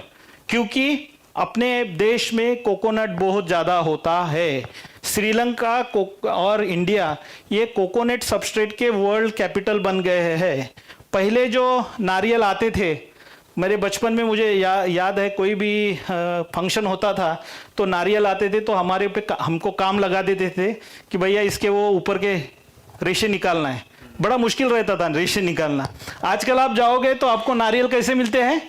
क्योंकि अपने देश में कोकोनट बहुत ज़्यादा होता है। श्रीलंका और इंडिया ये कोकोनट सबस्ट्रेट के वर्ल्ड कैपिटल बन गए हैं। पहले जो नारियल आते थे, मेरे बचपन में मुझे याद है, कोई भी फंक्शन होता था तो नारियल आते थे, तो हमारे पे हमको काम लगा देते थे कि भैया इसके वो ऊपर के रेशे निकालना है। बड़ा मुश्किल रहता था रेशे निकालना। आजकल आप जाओगे तो आपको नारियल कैसे मिलते हैं?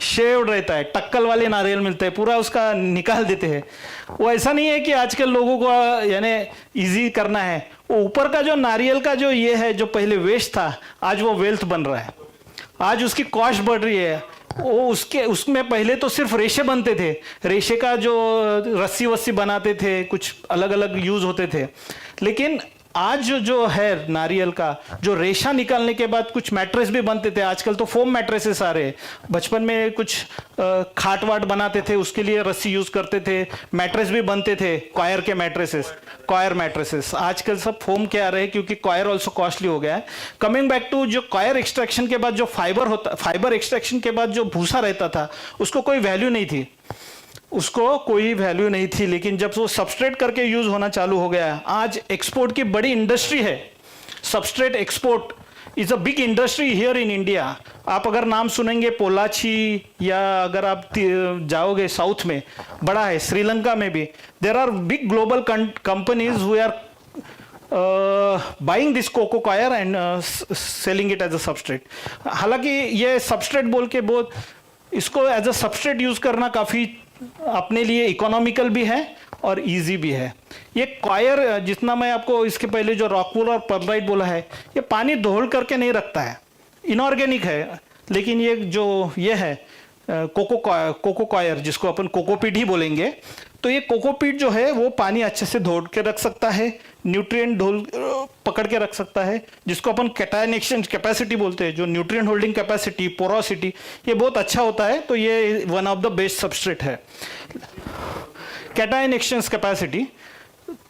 शेव्ड रहता है, टक्कल वाले नारियल मिलते हैं, पूरा उसका निकाल देते हैं। वो ऐसा नहीं है कि आजकल लोगों को यानी इजी करना है। वो ऊपर का जो नारियल का जो ये है, जो पहले वेस्ट था, आज वो वेल्थ बन रहा है, आज उसकी कॉस्ट बढ़ रही है। वो उसमें पहले तो सिर्फ रेशे बनते थे, रेशे का जो रस्सी वस्सी बनाते थे, कुछ अलग अलग यूज होते थे। लेकिन आज जो है नारियल का जो रेशा निकालने के बाद कुछ मैट्रेस भी बनते थे। आजकल तो फोम मैट्रेसेस आ रहे हैं। बचपन में कुछ खाट वाट बनाते थे, उसके लिए रस्सी यूज करते थे, मैट्रेस भी बनते थे, कॉयर के मैट्रेसेस, कॉयर मैट्रेसेस। आजकल सब फोम के आ रहे हैं, क्योंकि कॉयर ऑल्सो कॉस्टली हो गया है। कमिंग बैक टू जो कॉयर एक्सट्रैक्शन के बाद जो फाइबर एक्सट्रैक्शन के बाद जो भूसा रहता था, उसको कोई वैल्यू नहीं थी, उसको कोई वैल्यू नहीं थी। लेकिन जब वो सबस्ट्रेट करके यूज होना चालू हो गया, आज एक्सपोर्ट की बड़ी इंडस्ट्री है। Substrate export is a big industry here in India. आप अगर नाम सुनेंगे पोलाची, या अगर आप जाओगे साउथ में, बड़ा है, श्रीलंका में भी there are big global companies who are buying this coco coir and selling it as a substrate. हालांकि ये सबस्ट्रेट बोल के बहुत, इसको एज अ सबस्ट्रेट यूज करना काफी अपने लिए इकोनॉमिकल भी है और इजी भी है। ये कॉयर, जितना मैं आपको इसके पहले जो रॉकवूल और परलाइट बोला है, ये पानी धोल करके नहीं रखता है, इनऑर्गेनिक है। लेकिन ये जो ये है कोको कॉयर, जिसको अपन कोकोपीट ही बोलेंगे, तो ये कोकोपीट जो है वो पानी अच्छे से धो के रख सकता है, न्यूट्रिएंट पकड़ के रख सकता है, जिसको अपन कैटायन एक्सचेंज कैपेसिटी बोलते हैं, जो न्यूट्रिएंट होल्डिंग कैपेसिटी, पोरोसिटी, ये बहुत अच्छा होता है। तो ये one of the best substrate है। कैटायन एक्सचेंज कैपेसिटी,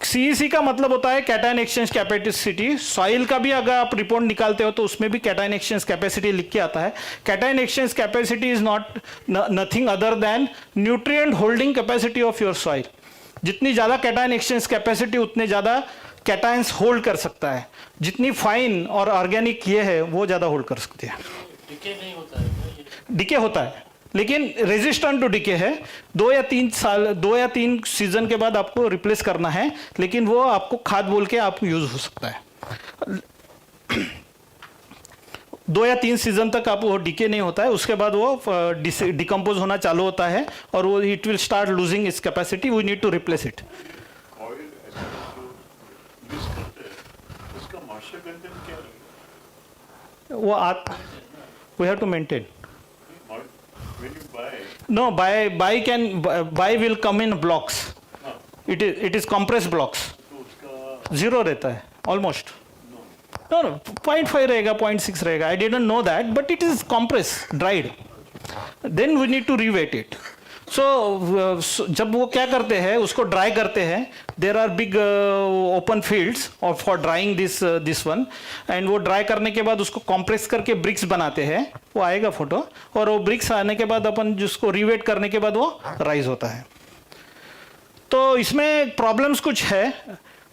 सीईसी का मतलब होता है कैटायन एक्सचेंज कैपेसिटी। सॉइल का भी अगर आप रिपोर्ट निकालते हो तो उसमें भी कैटायन एक्सचेंज कैपेसिटी लिख के आता है। Cation exchange capacity is not nothing other than nutrient holding capacity of your soil. जितनी ज्यादा कैटायन एक्सचेंज कैपेसिटी, उतने ज्यादा कैटायंस होल्ड कर सकता है। जितनी फाइन और ऑर्गेनिक ये है, वो ज्यादा होल्ड कर सकती है। डिके नहीं होता है क्या ये? डिके होता है लेकिन रेजिस्टेंट टू डिके है। 2 या 3 सीजन के बाद आपको रिप्लेस करना है, लेकिन वो आपको खाद बोल के आपको यूज हो सकता है। 2 या 3 सीजन तक आप वो डिके नहीं होता है, उसके बाद वो डिकम्पोज होना चालू होता है और वो it will start losing its capacity, we need to replace it. Oil ऐसा जो यूज करते हैं उसका मॉइस्चर कंटेंट क्या है? वो we have to maintain. When you buy, No, buy will come in blocks. हाँ, It is compressed blocks. तो उसका 0 रहता है almost. No, 0.5 रहेगा, 0.6 रहेगा. I didn't know that, but it is compressed, dried. Then we need to reweight it. So जब वो क्या करते हैं, उसको ड्राई करते हैं. There are big open fields for drying this one, and वो ड्राई करने के बाद उसको कॉम्प्रेस करके ब्रिक्स बनाते हैं. वो आएगा फोटो. और वो ब्रिक्स आने के बाद अपन जिसको रिवेट करने के बाद वो राइज होता है. तो इसमें प्रॉब्लम्स कुछ है.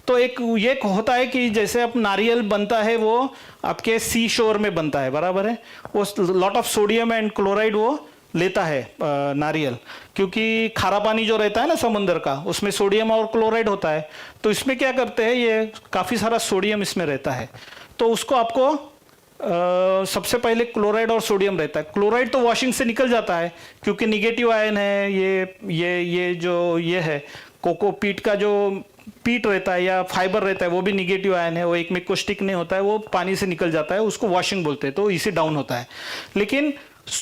तो एक ये होता है कि जैसे अब नारियल बनता है वो आपके सी शोर में बनता है, बराबर है. वो lot of sodium and chloride वो लेता है नारियल, क्योंकि खारा पानी जो रहता है ना समुद्र का, उसमें सोडियम और क्लोराइड होता है. तो इसमें क्या करते हैं, ये काफ़ी सारा सोडियम इसमें रहता है. तो उसको आपको सबसे पहले क्लोराइड और सोडियम रहता है. क्लोराइड तो वॉशिंग से निकल जाता है क्योंकि निगेटिव आयन है. ये जो ये है कोकोपीट का जो पीट रहता है या फाइबर रहता है वो भी निगेटिव आयन है. वो एक में को स्टिक नहीं होता है, वो पानी से निकल जाता है, उसको वॉशिंग बोलते हैं. तो इसी डाउन होता है. लेकिन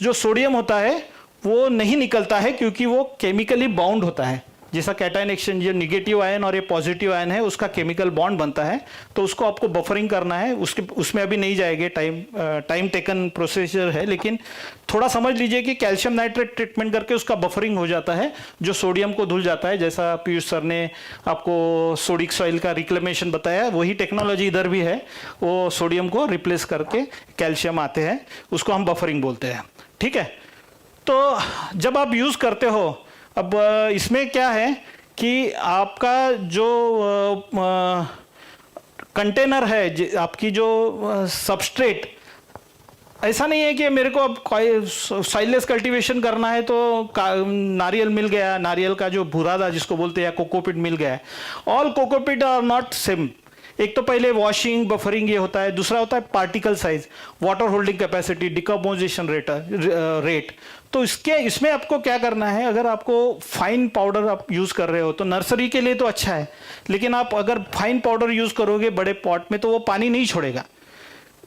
जो सोडियम होता है वो नहीं निकलता है क्योंकि वो केमिकली बाउंड होता है. जैसा कैटायन एक्सचेंज, ये निगेटिव आयन और ये पॉजिटिव आयन है, उसका केमिकल बॉन्ड बनता है. तो उसको आपको बफरिंग करना है. उसमें अभी नहीं जाएंगे, टाइम टेकन प्रोसीजर है. लेकिन थोड़ा समझ लीजिए कि कैल्शियम नाइट्रेट ट्रीटमेंट करके उसका बफरिंग हो जाता है, जो सोडियम को धुल जाता है. जैसा पीयूष सर ने आपको सोडिक सॉइल का रिक्लेमेशन बताया, वही टेक्नोलॉजी इधर भी है. वो सोडियम को रिप्लेस करके कैल्शियम आते हैं, उसको हम बफरिंग बोलते हैं. ठीक है. तो जब आप यूज़ करते हो, अब इसमें क्या है कि आपका जो कंटेनर है, आपकी जो सबस्ट्रेट, ऐसा नहीं है कि मेरे को अब सॉइललेस कल्टीवेशन करना है तो नारियल मिल गया, नारियल का जो भूरादा जिसको बोलते हैं, या कोकोपीट मिल गया. All cocopeat are not same. एक तो पहले वॉशिंग बफरिंग ये होता है, दूसरा होता है particle size, water holding capacity, decomposition rate. तो इसमें आपको क्या करना है, अगर आपको फाइन पाउडर आप यूज़ कर रहे हो तो नर्सरी के लिए तो अच्छा है. लेकिन आप अगर फाइन पाउडर यूज़ करोगे बड़े पॉट में तो वो पानी नहीं छोड़ेगा,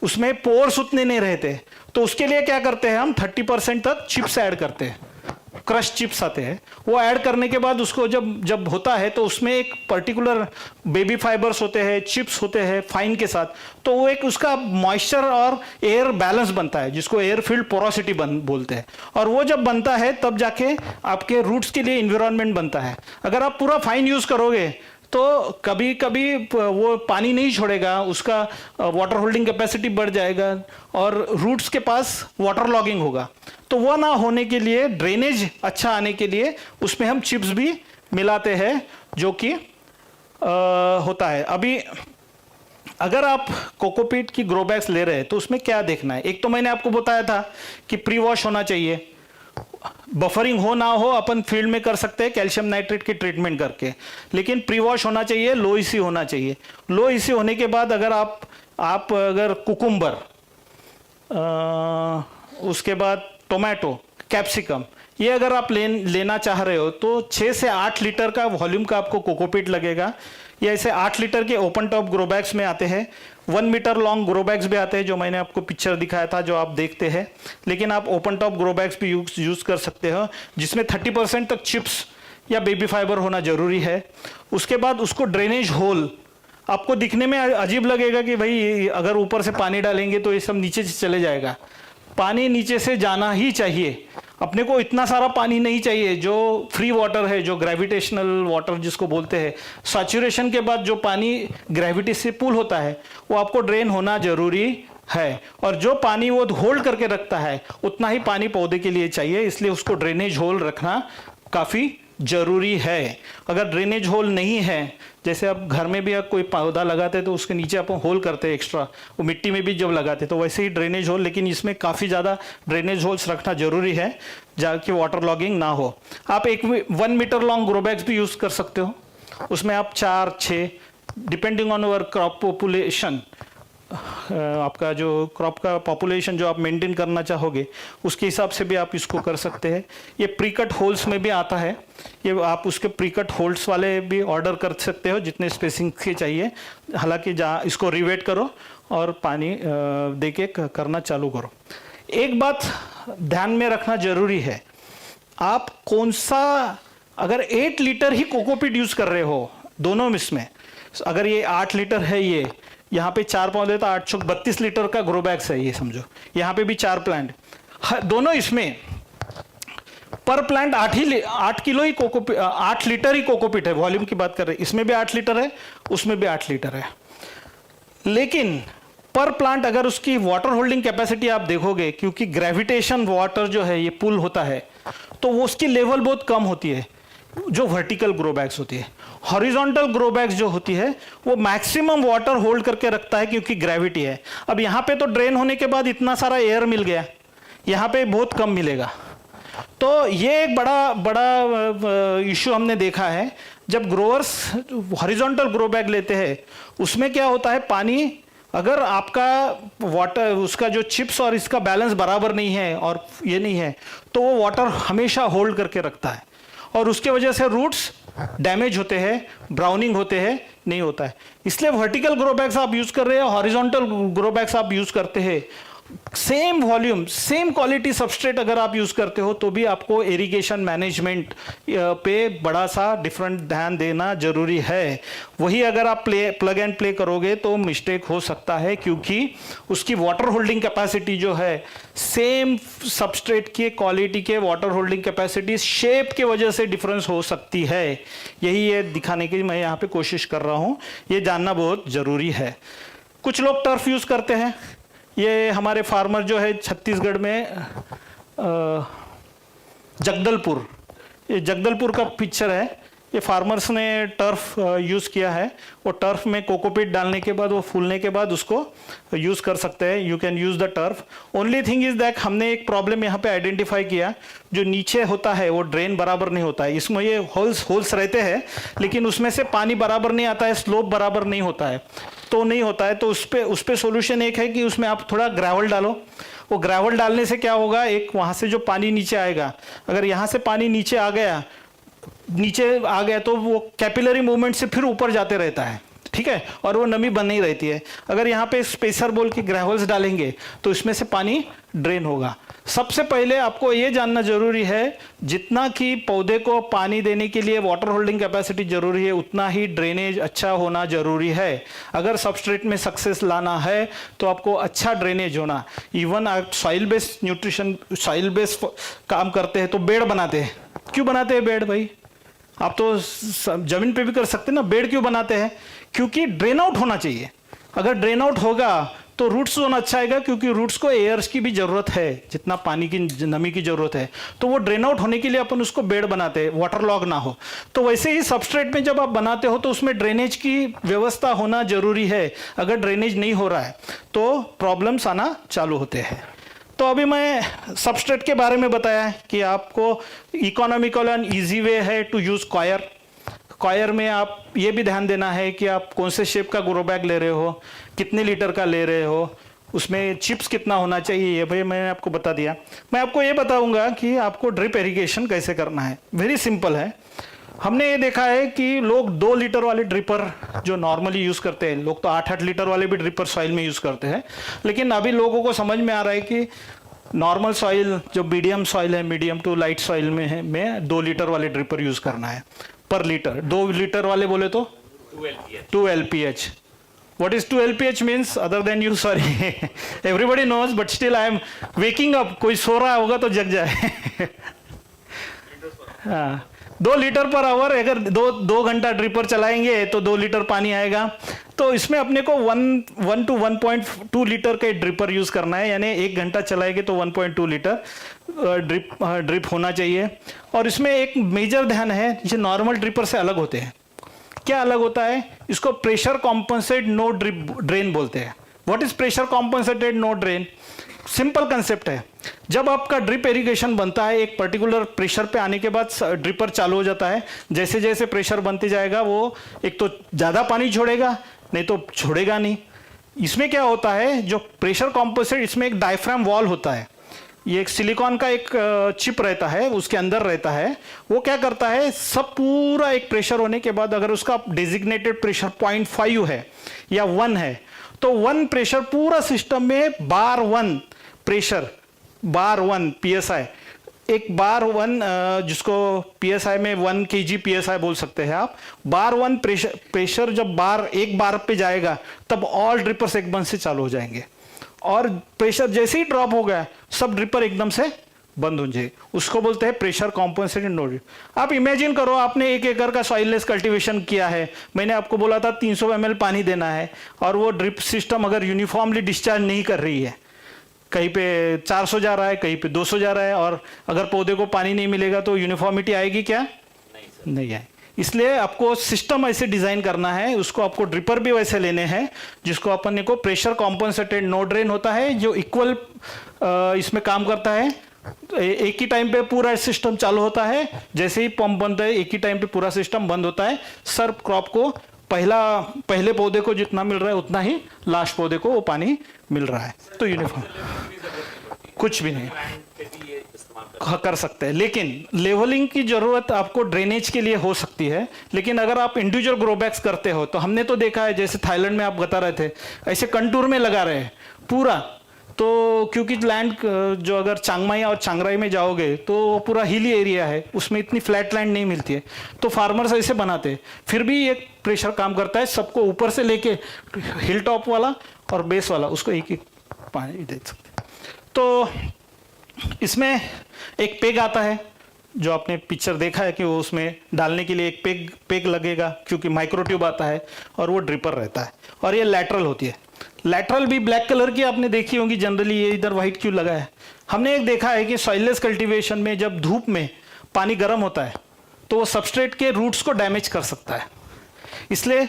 उसमें पोर्स उतने नहीं रहते. तो उसके लिए क्या करते हैं हम, 30% तक चिप्स ऐड करते हैं. क्रश चिप्स आते हैं, वो ऐड करने के बाद उसको जब होता है तो उसमें एक पर्टिकुलर बेबी फाइबर्स होते हैं, चिप्स होते हैं फाइन के साथ. तो वो एक उसका मॉइस्चर और एयर बैलेंस बनता है, जिसको एयर फील्ड पोरोसिटी बोलते हैं. और वो जब बनता है तब जाके आपके रूट्स के लिए इन्वायरमेंट बनता है. अगर आप पूरा फाइन यूज करोगे तो कभी कभी वो पानी नहीं छोड़ेगा, उसका वाटर होल्डिंग कैपेसिटी बढ़ जाएगा और रूट्स के पास वाटर लॉगिंग होगा. तो वो ना होने के लिए, ड्रेनेज अच्छा आने के लिए उसमें हम चिप्स भी मिलाते हैं, जो कि होता है. अभी अगर आप कोकोपीट की ग्रो बैग्स ले रहे हैं तो उसमें क्या देखना है. एक तो मैंने आपको बताया था कि प्री वॉश होना चाहिए. बफरिंग हो ना हो अपन फील्ड में कर सकते हैं कैल्शियम नाइट्रेट की ट्रीटमेंट करके, लेकिन प्री वॉश होना चाहिए, लो ईसी होना चाहिए. लो ईसी होने के बाद अगर आप अगर कुकुम्बर, उसके बाद टोमेटो, कैप्सिकम, ये अगर आप लेना चाह रहे हो तो 6 से 8 लीटर का वॉल्यूम का आपको कोकोपीट लगेगा. ये ऐसे 8 लीटर के ओपन टॉप ग्रो बैग्स में आते हैं. 1 मीटर लॉन्ग ग्रो बैग्स भी आते हैं, जो मैंने आपको पिक्चर दिखाया था, जो आप देखते हैं. लेकिन आप ओपन टॉप ग्रो बैग्स भी यूज़ कर सकते हो, जिसमें 30% तक चिप्स या बेबी फाइबर होना जरूरी है. उसके बाद उसको ड्रेनेज होल, आपको दिखने में अजीब लगेगा कि भाई अगर ऊपर से पानी डालेंगे तो ये सब नीचे से चले जाएगा. पानी नीचे से जाना ही चाहिए. अपने को इतना सारा पानी नहीं चाहिए. जो फ्री वाटर है, जो ग्रेविटेशनल वाटर जिसको बोलते हैं, सैचुरेशन के बाद जो पानी ग्रेविटी से पुल होता है, वो आपको ड्रेन होना जरूरी है. और जो पानी वो होल्ड करके रखता है उतना ही पानी पौधे के लिए चाहिए, इसलिए उसको ड्रेनेज होल रखना काफ़ी जरूरी है। अगर ड्रेनेज होल नहीं है, जैसे आप घर में भी आप कोई पौधा लगाते हैं तो उसके नीचे आप होल करते हैं एक्स्ट्रा, वो मिट्टी में भी जब लगाते हैं तो वैसे ही ड्रेनेज होल, लेकिन इसमें काफ़ी ज़्यादा ड्रेनेज होल्स रखना जरूरी है जाके वाटर लॉगिंग ना हो। आप 1 मीटर लॉन्ग ग्रो बैग्स भी यूज़ कर सकते हो, उसमें आप 4-6 depending on your crop population, आपका जो क्रॉप का पॉपुलेशन जो आप मेंटेन करना चाहोगे उसके हिसाब से भी आप इसको कर सकते हैं। ये प्री कट होल्स में भी आता है, ये आप उसके प्री कट होल्स वाले भी ऑर्डर कर सकते हो जितने स्पेसिंग के चाहिए। हालांकि जहाँ इसको रिवेट करो और पानी दे के करना चालू करो। एक बात ध्यान में रखना जरूरी है, आप कौन सा, अगर 8 लीटर ही कोकोपीट यूज कर रहे हो दोनों इसमें, अगर ये 8 लीटर है, ये यहाँ पे 4 पौधे तो 8 चौक 32 लीटर का ग्रो बैग्स है ये समझो, यहाँ पे भी 4 प्लांट, दोनों इसमें पर प्लांट 8 किलो ही कोकोपीट, 8 लीटर ही कोकोपीट है, वॉल्यूम की बात कर रहे हैं। इसमें भी 8 लीटर है, उसमें भी 8 लीटर है, लेकिन पर प्लांट अगर उसकी वाटर होल्डिंग कैपेसिटी आप देखोगे, क्योंकि ग्रेविटेशन वाटर जो है ये पुल होता है, तो वो उसकी लेवल बहुत कम होती है जो वर्टिकल ग्रो बैग्स होती है। हॉरिजॉन्टल ग्रो बैग्स जो होती है वो मैक्सिमम वाटर होल्ड करके रखता है क्योंकि ग्रेविटी है। अब यहाँ पे तो ड्रेन होने के बाद इतना सारा एयर मिल गया, यहाँ पे बहुत कम मिलेगा। तो ये एक बड़ा इश्यू हमने देखा है। जब ग्रोअर्स हॉरिजॉन्टल ग्रो बैग लेते हैं उसमें क्या होता है, पानी अगर आपका वाटर उसका जो चिप्स और इसका बैलेंस बराबर नहीं है और ये नहीं है, तो वो वाटर हमेशा होल्ड करके रखता है और उसके वजह से रूट्स डैमेज होते हैं, ब्राउनिंग होते हैं, नहीं होता है। इसलिए वर्टिकल ग्रो बैग्स आप यूज कर रहे हैं, हॉरिजॉन्टल ग्रो बैग्स आप यूज करते हैं, same volume same quality substrate अगर आप यूज करते हो तो भी आपको इरिगेशन मैनेजमेंट पे बड़ा सा डिफरेंट ध्यान देना जरूरी है। वही अगर आप प्लग एंड प्ले करोगे तो मिस्टेक हो सकता है, क्योंकि उसकी वाटर होल्डिंग कैपेसिटी जो है, सेम सबस्ट्रेट के क्वालिटी के वाटर होल्डिंग कैपेसिटी शेप के वजह से डिफरेंस हो सकती है। यही ये दिखाने की मैं यहाँ पे कोशिश कर रहा हूँ, ये जानना बहुत जरूरी है। कुछ लोग टर्फ यूज करते हैं, ये हमारे फार्मर जो है छत्तीसगढ़ में जगदलपुर, ये जगदलपुर का पिक्चर है, ये फार्मर्स ने टर्फ यूज़ किया है। वो टर्फ में कोकोपीट डालने के बाद वो फूलने के बाद उसको यूज़ कर सकते हैं। You can use the turf. Only thing is that हमने एक प्रॉब्लम यहाँ पे आइडेंटिफाई किया, जो नीचे होता है वो ड्रेन बराबर नहीं होता है, इसमें ये होल्स रहते हैं लेकिन उसमें से पानी बराबर नहीं आता है, स्लोप बराबर नहीं होता है, तो नहीं होता है। तो उस पे सोल्यूशन एक है कि उसमें आप थोड़ा ग्रेवल डालो। वो ग्रेवल डालने से क्या होगा, एक वहाँ से जो पानी नीचे आएगा, अगर यहाँ से पानी नीचे आ गया तो वो कैपिलरी मूवमेंट से फिर ऊपर जाते रहता है, ठीक है, और वो नमी बनी रहती है। अगर यहाँ पे स्पेसर बोल के ग्रेवल्स डालेंगे तो इसमें से पानी ड्रेन होगा। सबसे पहले आपको ये जानना जरूरी है, जितना कि पौधे को पानी देने के लिए वाटर होल्डिंग कैपेसिटी जरूरी है, उतना ही ड्रेनेज अच्छा होना जरूरी है। अगर सबस्ट्रेट में सक्सेस लाना है तो आपको अच्छा ड्रेनेज होना। इवन आप soil based nutrition, soil based काम करते हैं तो बेड बनाते हैं। क्यों बनाते हैं बेड भाई? आप तो जमीन पे भी कर सकते हैं ना, बेड क्यों बनाते हैं? क्योंकि ड्रेन आउट होना चाहिए। अगर ड्रेन आउट होगा तो रूट्स जोन अच्छा आएगा, क्योंकि रूट्स को एयर्स की भी जरूरत है, जितना पानी की नमी की जरूरत है, तो वो ड्रेन आउट होने के लिए अपन उसको बेड बनाते हैं, वाटर लॉग ना हो। तो वैसे ही सबस्ट्रेट में जब आप बनाते हो तो उसमें ड्रेनेज की व्यवस्था होना जरूरी है। अगर ड्रेनेज नहीं हो रहा है तो प्रॉब्लम्स आना चालू होते हैं। तो अभी मैं सबस्ट्रेट के बारे में बताया है कि आपको इकोनॉमिकल एंड ईजी वे है टू यूज कॉयर। कॉयर में आप ये भी ध्यान देना है कि आप कौन से शेप का ग्रो बैग ले रहे हो, कितने लीटर का ले रहे हो, उसमें चिप्स कितना होना चाहिए, ये भाई मैंने आपको बता दिया। मैं आपको ये बताऊंगा कि आपको ड्रिप इरिगेशन कैसे करना है। वेरी सिंपल है। हमने ये देखा है कि लोग 2 लीटर वाले ड्रिपर जो नॉर्मली यूज़ करते हैं, लोग तो 8-8 लीटर वाले भी ड्रिपर सॉइल में यूज़ करते हैं, लेकिन अभी लोगों को समझ में आ रहा है कि नॉर्मल सॉइल जो मीडियम सॉइल है, मीडियम टू लाइट सॉइल में है, में 2 लीटर वाले ड्रिपर यूज़ करना है पर लीटर। 2 लीटर वाले बोले तो 2 LPH. What is 2 LPH means other than you? Sorry, everybody knows, but still I am waking up. कोई सो रहा होगा तो जग जाए। हाँ, 2 लीटर पर आवर। अगर 2 घंटा ड्रिपर चलाएंगे तो 2 लीटर पानी आएगा। तो इसमें अपने को 1 to 1.2 लीटर का ड्रिपर यूज करना है, यानी 1 घंटा चलाएंगे तो 1.2 लीटर। ड्रिप होना चाहिए। और इसमें एक मेजर ध्यान है, जो नॉर्मल ड्रिपर से अलग होते हैं। क्या अलग होता है? इसको प्रेशर कॉम्पनसेट नो ड्रेन बोलते हैं। What is pressure compensated no drain? Simple concept है। जब आपका ड्रिप इरिगेशन बनता है, एक पर्टिकुलर प्रेशर पे आने के बाद ड्रिपर चालू हो जाता है। जैसे जैसे प्रेशर बनते जाएगा वो एक तो ज़्यादा पानी छोड़ेगा, नहीं तो छोड़ेगा नहीं। इसमें क्या होता है, जो प्रेशर कॉम्पोसेट, इसमें एक डायफ्राम वॉल होता है। ये एक सिलिकॉन का एक चिप रहता है, उसके अंदर रहता है। वो क्या करता है, सब पूरा एक प्रेशर होने के बाद अगर उसका डेजिग्नेटेड प्रेशर 0.5 है या 1 है, तो 1 प्रेशर पूरा सिस्टम में बार 1 प्रेशर, बार 1 PSI, एक बार 1 जिसको PSI में 1 kg PSI बोल सकते हैं आप। बार 1 प्रेशर जब एक बार पे जाएगा तब ऑल ड्रिपर्स एकदम से चालू हो जाएंगे, और प्रेशर जैसे ही ड्रॉप हो गया सब ड्रिपर एकदम से बंद हो जाए। उसको बोलते हैं प्रेशर कॉम्पनसेटेड नो ड्रिप। आप इमेजिन करो, आपने 1 एकड़ का सॉइललेस कल्टीवेशन किया है। मैंने आपको बोला था 300 ml पानी देना है, और वो ड्रिप सिस्टम अगर यूनिफॉर्मली डिस्चार्ज नहीं कर रही है, कहीं पे 400 जा रहा है, कहीं पे 200 जा रहा है, और अगर पौधे को पानी नहीं मिलेगा तो यूनिफॉर्मिटी आएगी क्या? नहीं आए। इसलिए आपको सिस्टम ऐसे डिजाइन करना है, उसको आपको ड्रिपर भी वैसे लेने हैं जिसको अपन को प्रेशर कॉम्पनसेटेड नो ड्रेन होता है, जो इक्वल इसमें काम करता है। एक ही टाइम पे पूरा सिस्टम चालू होता है, जैसे ही पंप बंद है एक ही टाइम पे पूरा सिस्टम बंद होता है। सर्व क्रॉप को पहले पौधे को जितना मिल रहा है उतना ही लास्ट पौधे को वो पानी मिल रहा है। तो यूनिफॉर्म कुछ भी नहीं कर सकते हैं, लेकिन लेवलिंग की जरूरत आपको ड्रेनेज के लिए हो सकती है। लेकिन अगर आप इंडिविजुअल ग्रोबैक्स करते हो तो हमने तो देखा है, जैसे थाईलैंड में आप बता रहे थे, ऐसे कंटूर में लगा रहे हैं पूरा। तो क्योंकि लैंड जो अगर चांगमाई और चांगराई में जाओगे तो वो पूरा हिली एरिया है, उसमें इतनी फ्लैट लैंड नहीं मिलती है, तो फार्मर्स ऐसे बनाते हैं। फिर भी एक प्रेशर काम करता है, सबको ऊपर से लेके हिल टॉप वाला और बेस वाला, उसको एक एक पानी दे सकते। तो इसमें एक पेग आता है, जो आपने पिक्चर देखा है कि वो उसमें डालने के लिए एक पेग लगेगा, क्योंकि माइक्रो ट्यूब आता है, और वो ड्रिपर रहता है। और ये लैटरल होती है। लैटरल भी ब्लैक कलर की आपने देखी होंगी जनरली, ये इधर व्हाइट क्यों लगा है? हमने एक देखा है कि सॉइललेस कल्टीवेशन में जब धूप में पानी गर्म होता है तो वो सबस्ट्रेट के रूट्स को डैमेज कर सकता है। इसलिए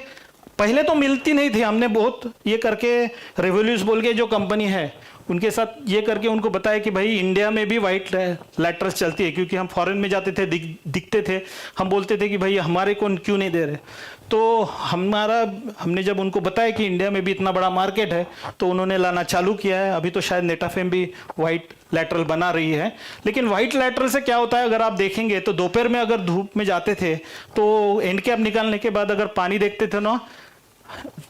पहले तो मिलती नहीं थी, हमने बहुत ये करके रेवोल्यूस बोल के जो कंपनी है उनके साथ ये करके उनको बताया कि भाई इंडिया में भी वाइट लैटरल्स चलती है, क्योंकि हम फॉरेन में जाते थे, दिखते थे, हम बोलते थे कि भाई हमारे को क्यों नहीं दे रहे। तो हमने जब उनको बताया कि इंडिया में भी इतना बड़ा मार्केट है, तो उन्होंने लाना चालू किया है। अभी तो शायद नेटाफेम भी वाइट लैटरल बना रही है। लेकिन वाइट लैटरल से क्या होता है, अगर आप देखेंगे तो दोपहर में अगर धूप में जाते थे तो एंड कैप निकालने के बाद अगर पानी देखते थे ना,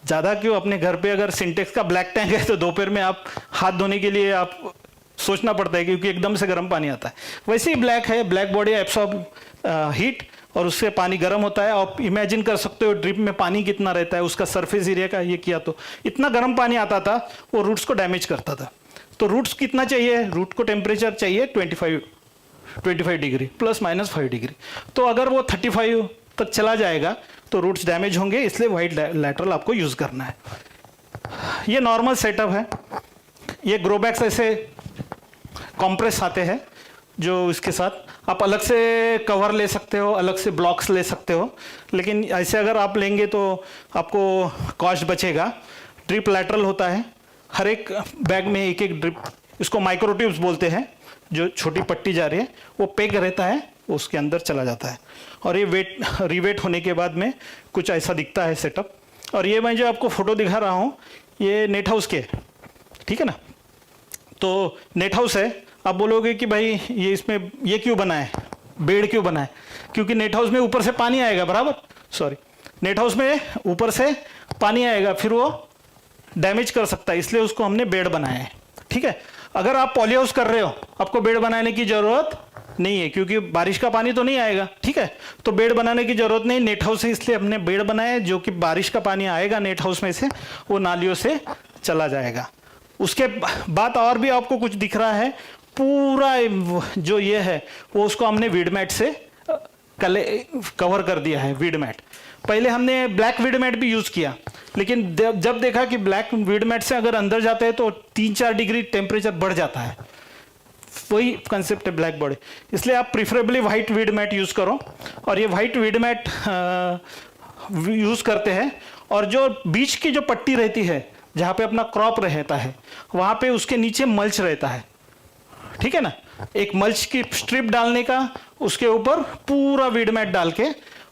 ज़्यादा क्यों, अपने घर पे अगर सिंटेक्स का ब्लैक टैंक है तो दोपहर में आप हाथ धोने के लिए आप सोचना पड़ता है, क्योंकि एकदम से गर्म पानी आता है। वैसे ही ब्लैक है, ब्लैक बॉडी एब्सॉर्ब हीट, और उससे पानी गर्म होता है। आप इमेजिन कर सकते हो ड्रिप में पानी कितना रहता है, उसका सरफेस एरिया का ये किया तो इतना गर्म पानी आता था, वो रूट्स को डैमेज करता था। तो रूट्स कितना चाहिए, रूट को टेम्परेचर चाहिए 25 डिग्री ±5 डिग्री। तो अगर वो 35 तक चला जाएगा तो रूट्स डैमेज होंगे, इसलिए वाइट लैटरल आपको यूज करना है। ये नॉर्मल सेटअप है। ये ग्रोबैक्स ऐसे कॉम्प्रेस आते हैं, जो इसके साथ आप अलग से कवर ले सकते हो, अलग से ब्लॉक्स ले सकते हो, लेकिन ऐसे अगर आप लेंगे तो आपको कॉस्ट बचेगा। ड्रिप लैटरल होता है, हर एक बैग में एक एक ड्रिप, इसको माइक्रो ट्यूब्स बोलते हैं, जो छोटी पट्टी जा रही है वो पेग रहता है, वो उसके अंदर चला जाता है। और ये रिवेट होने के बाद में कुछ ऐसा दिखता है सेटअप। और ये मैं जो आपको फोटो दिखा रहा हूँ ये नेट हाउस के, ठीक है ना। तो नेट हाउस है, आप बोलोगे कि भाई ये इसमें ये क्यों बना है, बेड क्यों बना है? क्योंकि नेट हाउस में ऊपर से पानी आएगा, बराबर, सॉरी, नेट हाउस में ऊपर से पानी आएगा, फिर वो डैमेज कर सकता है, इसलिए उसको हमने बेड बनाया है, ठीक है। अगर आप पॉली हाउस कर रहे हो, आपको बेड बनाने की जरूरत नहीं है, क्योंकि बारिश का पानी तो नहीं आएगा, ठीक है, तो बेड बनाने की जरूरत नहीं। नेट हाउस है इसलिए हमने बेड बनाया है, जो कि बारिश का पानी आएगा नेट हाउस में से, वो नालियों से चला जाएगा। उसके बाद और भी आपको कुछ दिख रहा है, पूरा जो ये है वो उसको हमने वीड मैट से कवर कर दिया है, वीड मैट। पहले हमने ब्लैक वीड मैट भी यूज किया, लेकिन जब देखा कि ब्लैक वीड मैट से अगर अंदर जाते हैं तो 3-4 डिग्री टेम्परेचर बढ़ जाता है, वही कंसेप्ट है ब्लैक बॉडी, इसलिए आप preferably white weed mat use करो। और ये वाइट वीड मैट यूज़ करते हैं, और जो बीच की जो पट्टी रहती है जहाँ पे अपना क्रॉप रहता है, वहाँ पे उसके नीचे मल्च रहता है, ठीक है ना। एक मल्च की स्ट्रिप डालने का, उसके ऊपर पूरा वीड मैट डाल के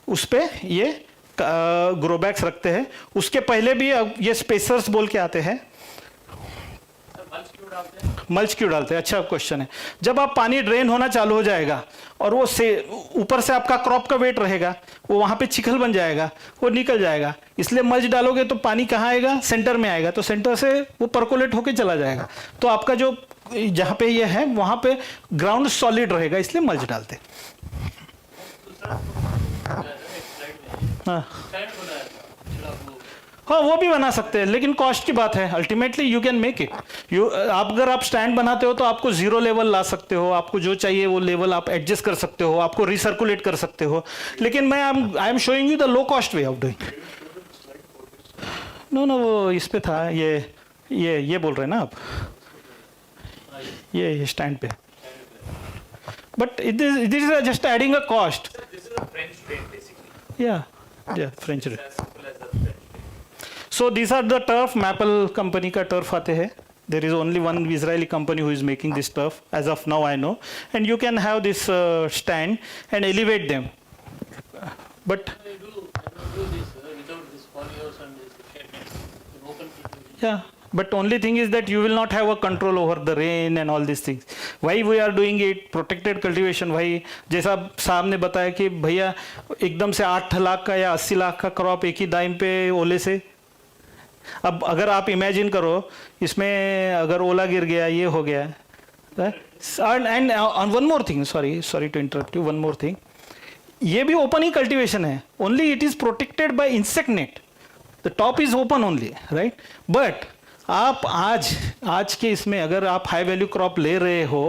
उस पे ये ग्रो बैग्स रखते हैं। उसके पहले भी ये स्पेसर्स बोल के आते हैं। मल्च क्यों डालते हैं, अच्छा क्वेश्चन है। जब आप पानी ड्रेन होना चालू हो जाएगा और वो से ऊपर से आपका क्रॉप का वेट रहेगा, वो वहाँ पे चिखल बन जाएगा, वो निकल जाएगा। इसलिए मल्च डालोगे तो पानी कहाँ आएगा, सेंटर में आएगा, तो सेंटर से वो परकोलेट होके चला जाएगा। तो आपका जो जहाँ पे ये है वहाँ पे ग्राउंड सॉलिड रहेगा, इसलिए मल्च डालते हैं। हाँ हाँ, वो भी बना सकते हैं, लेकिन कॉस्ट की बात है। Ultimately you can make it. अगर आप स्टैंड बनाते हो तो आपको जीरो लेवल ला सकते हो, आपको जो चाहिए वो लेवल आप एडजस्ट कर सकते हो, आपको रिसर्कुलेट कर सकते हो। लेकिन I am showing you the low cost way of doing. No वो इस पे था, ये बोल रहे हैं ना आप, ये स्टैंड पे। But it is just adding a cost. या French red. So these are the turf, Maple company का turf आते हैं। There is only one Israeli company who is making this turf as of now I know, and you can have this stand and elevate them. But I do this without this polyhouse and this shed net. In open field. yeah, but only thing is that you will not have a control over the rain and all these things. Why we are doing it protected cultivation? भाई जैसा साहब ने बताया कि भैया एकदम से 8 लाख का या 80 लाख का क्रॉप एक ही दाइम पे ओले से। अब अगर आप इमेजिन करो, इसमें अगर ओला गिर गया, ये हो गया, and one more thing, sorry to interrupt you, one more thing, ये भी ओपन ही कल्टीवेशन है, only it is protected by insect net, the top is open only, right. But आप आज के इसमें अगर आप हाई वैल्यू क्रॉप ले रहे हो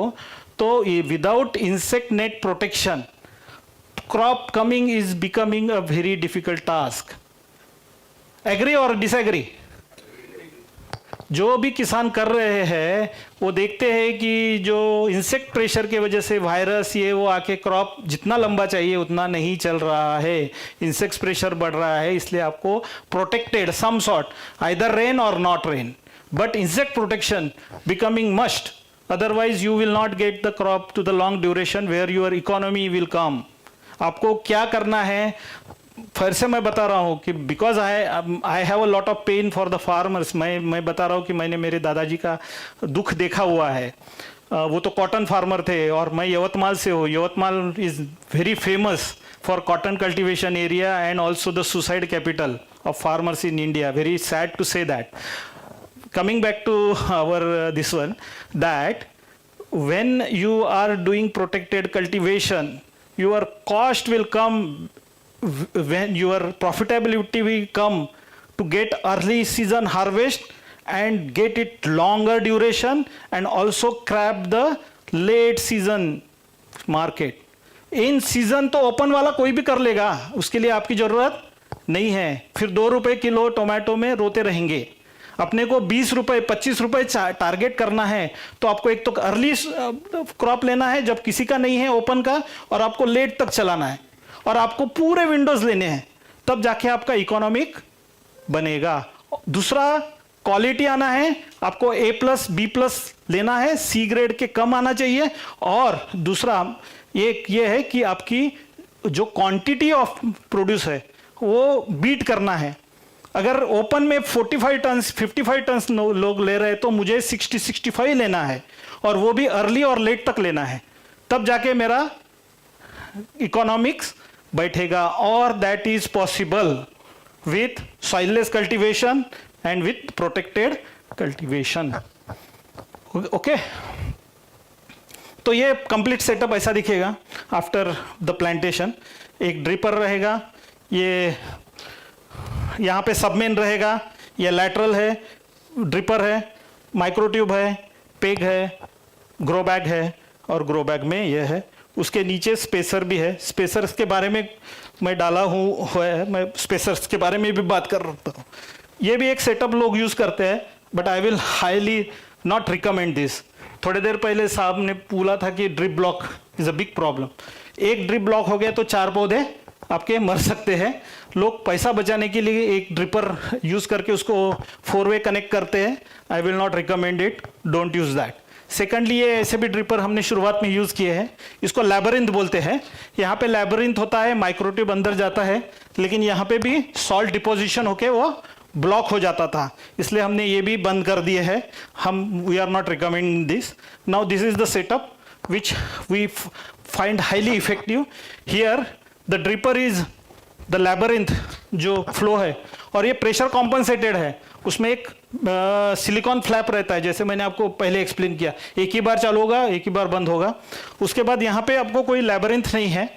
तो without insect net protection crop coming is becoming a very difficult task. Agree और डिसएग्री? जो भी किसान कर रहे हैं वो देखते हैं कि जो इंसेक्ट प्रेशर की वजह से वायरस ये वो आके क्रॉप जितना लंबा चाहिए उतना नहीं चल रहा है, इंसेक्ट प्रेशर बढ़ रहा है, इसलिए आपको protected some sort either rain or not rain, but insect protection becoming must, otherwise you will not get the crop to the long duration where your economy will come. आपको क्या करना है, फिर से मैं बता रहा हूँ कि because I have a lot of pain for the farmers. मैं बता रहा हूँ कि मैंने मेरे दादाजी का दुख देखा हुआ है। वो तो कॉटन फार्मर थे और मैं यवतमाल से हूँ। Yavatmal is very famous for cotton cultivation area and also the suicide capital of farmers in India. Very sad to say that. Coming back to our this one, that when you are doing protected cultivation, your cost will come when your profitability will come to get early season harvest and get it longer duration and also grab the late season market. In season तो open वाला कोई भी कर लेगा, उसके लिए आपकी जरूरत नहीं है। फिर 2 रुपए किलो टोमेटो में रोते रहेंगे। अपने को 20 रुपए 25 रुपए टारगेट करना है तो आपको एक तो अर्ली क्रॉप लेना है जब किसी का नहीं है ओपन का, और आपको लेट तक चलाना है, और आपको पूरे विंडोज लेने हैं, तब जाके आपका इकोनॉमिक बनेगा। दूसरा क्वालिटी आना है, आपको A+ B+ लेना है, C ग्रेड के कम आना चाहिए। और दूसरा एक ये है कि आपकी जो क्वांटिटी ऑफ प्रोड्यूस है वो बीट करना है। अगर ओपन में 45 टन 55 टन लोग ले रहे हैं तो मुझे 60-65 लेना है, और वो भी अर्ली और लेट तक लेना है, तब जाके मेरा इकोनॉमिक्स बैठेगा। और that is possible with soilless cultivation and with protected cultivation. Okay, तो ये कंप्लीट सेटअप ऐसा दिखेगा आफ्टर द प्लांटेशन। एक ड्रिपर रहेगा, ये यहाँ पे सबमेन रहेगा, ये लैटरल है, ड्रिपर है, माइक्रोट्यूब है, पेग है, ग्रो बैग है, और ग्रो बैग में ये है। उसके नीचे स्पेसर भी है। स्पेसर्स के बारे में मैं डाला हूँ है, मैं स्पेसर्स के बारे में भी बात कर रहा हूँ। ये भी एक सेटअप लोग यूज़ करते हैं, but I will highly not recommend this. थोड़ी देर पहले साहब ने बोला था कि drip block is a big problem. एक ड्रिप ब्लॉक हो गया तो 4 पौधे आपके मर सकते हैं। लोग पैसा बचाने के लिए एक ड्रिपर यूज करके उसको 4-वे कनेक्ट करते हैं। आई will not recommend it, don't use that. Secondly, ये ऐसे भी ड्रिपर हमने शुरुआत में यूज किए हैं, इसको लैबरिंथ बोलते हैं। यहाँ पे लैबरिंथ होता है, माइक्रोट्यूब अंदर जाता है, लेकिन यहाँ पे भी सॉल्ट डिपोजिशन होके वो ब्लॉक हो जाता था, इसलिए हमने ये भी बंद कर दिए है। We are not recommending this. Now this is the setup which we find highly effective. Here the dripper is the labyrinth जो फ्लो है, और ये प्रेशर कॉम्पनसेटेड है। उसमें एक सिलिकॉन फ्लैप रहता है, जैसे मैंने आपको पहले एक्सप्लेन किया, एक ही बार चालू होगा, एक ही बार बंद होगा। उसके बाद यहाँ पे आपको कोई लैबरिंथ नहीं है,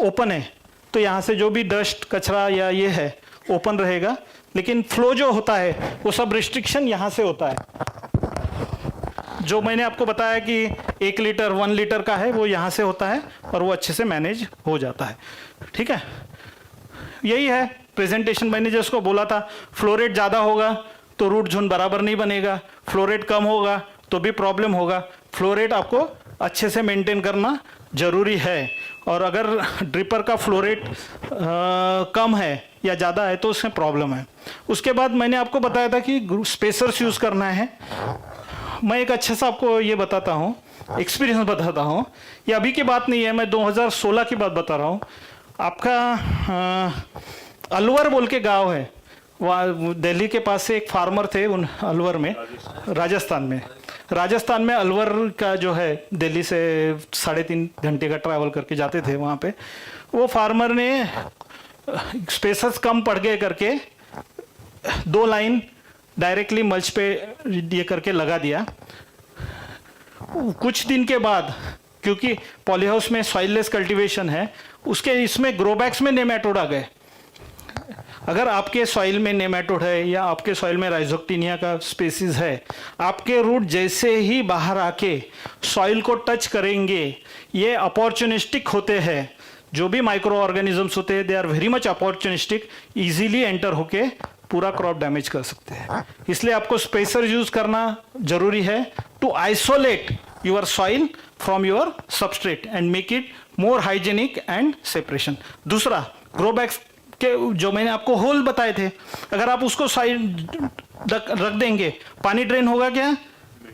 ओपन है, तो यहाँ से जो भी डस्ट कचरा या ये है ओपन रहेगा, लेकिन फ्लो जो होता है वो सब रिस्ट्रिक्शन यहाँ से होता है। जो मैंने आपको बताया कि 1 लीटर 1 लीटर का है वो यहाँ से होता है, और वो अच्छे से मैनेज हो जाता है। ठीक है, यही है प्रेजेंटेशन। मैंने जिसको बोला था, फ्लो रेट ज़्यादा होगा तो रूट जोन बराबर नहीं बनेगा, फ्लो रेट कम होगा तो भी प्रॉब्लम होगा। फ्लो रेट आपको अच्छे से मेंटेन करना जरूरी है, और अगर ड्रिपर का फ्लो रेट कम है या ज़्यादा है तो उसमें प्रॉब्लम है। उसके बाद मैंने आपको बताया था कि स्पेसर्स यूज़ करना है। मैं एक अच्छे से आपको ये बताता हूँ, एक्सपीरियंस बताता हूँ। ये अभी की बात नहीं है, मैं 2016 की बात बता रहा हूँ। आपका अलवर बोल के गांव है, वहाँ दिल्ली के पास से एक फार्मर थे, उन अलवर में, राजस्थान में अलवर का जो है, दिल्ली से 3.5 घंटे का ट्रैवल करके जाते थे वहाँ पे। वो फार्मर ने स्पेसेस कम पड़ गए करके 2 लाइन डायरेक्टली मल्च पे ये करके लगा दिया। कुछ दिन के बाद, क्योंकि पॉलीहाउस में सॉइललेस कल्टीवेशन है, उसके इसमें ग्रोबैग्स में नेमाटोड आ गए। अगर आपके सॉइल में नेमाटोड है या आपके सॉइल में राइजोक्टिनिया का स्पीसीज है, आपके रूट जैसे ही बाहर आके सॉइल को टच करेंगे, ये अपॉर्चुनिस्टिक होते हैं। जो भी माइक्रो ऑर्गेनिजम्स होते हैं, they are very much opportunistic, easily enter होके पूरा क्रॉप डैमेज कर सकते हैं। इसलिए आपको स्पेसर यूज करना जरूरी है to isolate your soil from your substrate and make it more hygienic and separation. दूसरा, ग्रो बैग्स के जो मैंने आपको होल बताए थे, अगर आप उसको साइड रख देंगे, पानी ड्रेन होगा क्या?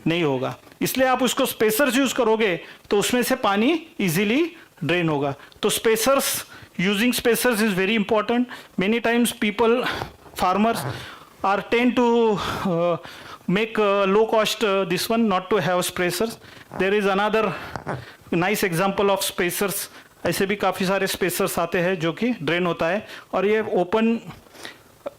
नहीं होगा। इसलिए आप उसको स्पेसर्स यूज करोगे तो उसमें से पानी इजीली ड्रेन होगा। तो spacers, using spacers is very important. Many times people, farmers are tend to make low cost this one, not to have spacers. There is another nice example of spacers. ऐसे भी काफ़ी सारे spacers आते हैं जो कि ड्रेन होता है, और ये ओपन,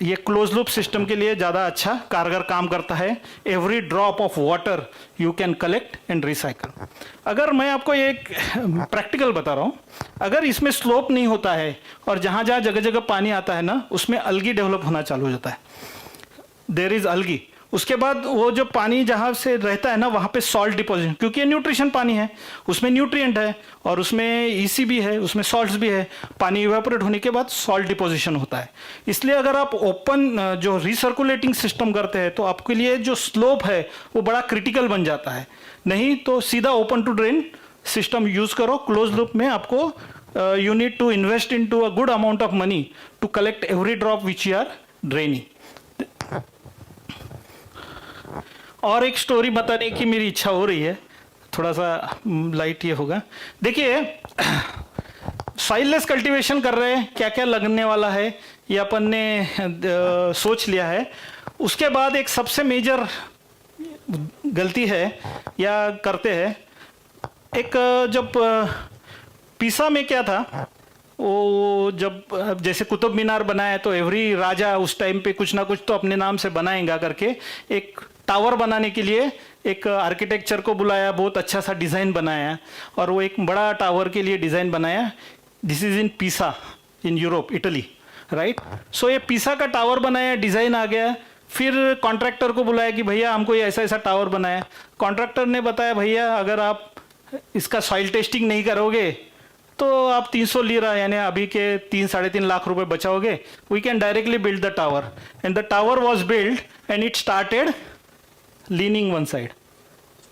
ये क्लोज लूप सिस्टम के लिए ज़्यादा अच्छा कारगर काम करता है। Every drop of water you can collect and recycle. अगर मैं आपको एक प्रैक्टिकल बता रहा हूँ, अगर इसमें स्लोप नहीं होता है और जहाँ जहाँ जगह जगह पानी आता है ना, उसमें अलगी डेवलप होना चालू हो जाता है, देयर इज अलगी। उसके बाद वो जो पानी जहाँ से रहता है ना, वहाँ पे सॉल्ट डिपोजिशन, क्योंकि ये न्यूट्रिशन पानी है, उसमें न्यूट्रिएंट है और उसमें ईसी भी है, उसमें सॉल्ट्स भी है। पानी इवेपोरेट होने के बाद सॉल्ट डिपोजिशन होता है। इसलिए अगर आप ओपन जो रिसर्कुलेटिंग सिस्टम करते हैं तो आपके लिए जो स्लोप है वो बड़ा क्रिटिकल बन जाता है। नहीं तो सीधा open to drain system use करो। क्लोज लूप में आपको you need to invest in to a good amount of money to collect every drop which you are draining. और एक स्टोरी बताने की मेरी इच्छा हो रही है, थोड़ा सा लाइट ये होगा। देखिए, सॉइललेस कल्टीवेशन कर रहे हैं, क्या क्या लगने वाला है ये अपन ने सोच लिया है। उसके बाद एक सबसे मेजर गलती है या करते हैं, एक जब पीसा में क्या था, वो जब जैसे कुतुब मीनार बनाया तो एवरी राजा उस टाइम पे कुछ ना कुछ तो अपने नाम से बनाएगा करके एक टावर बनाने के लिए एक आर्किटेक्चर को बुलाया, बहुत अच्छा सा डिज़ाइन बनाया और वो एक बड़ा टावर के लिए डिज़ाइन बनाया। दिस इज़ इन पीसा in Europe, Italy, right. So ये पीसा का टावर बनाया, डिज़ाइन आ गया। फिर कॉन्ट्रैक्टर को बुलाया कि भैया हमको ये ऐसा ऐसा टावर बनाया। कॉन्ट्रैक्टर ने बताया भैया अगर आप इसका सॉइल टेस्टिंग नहीं करोगे तो आप 300 लीरा यानी अभी के 3-3.5 लाख रुपए बचाओगे। We can directly build the tower and the tower was build and it started leaning one side.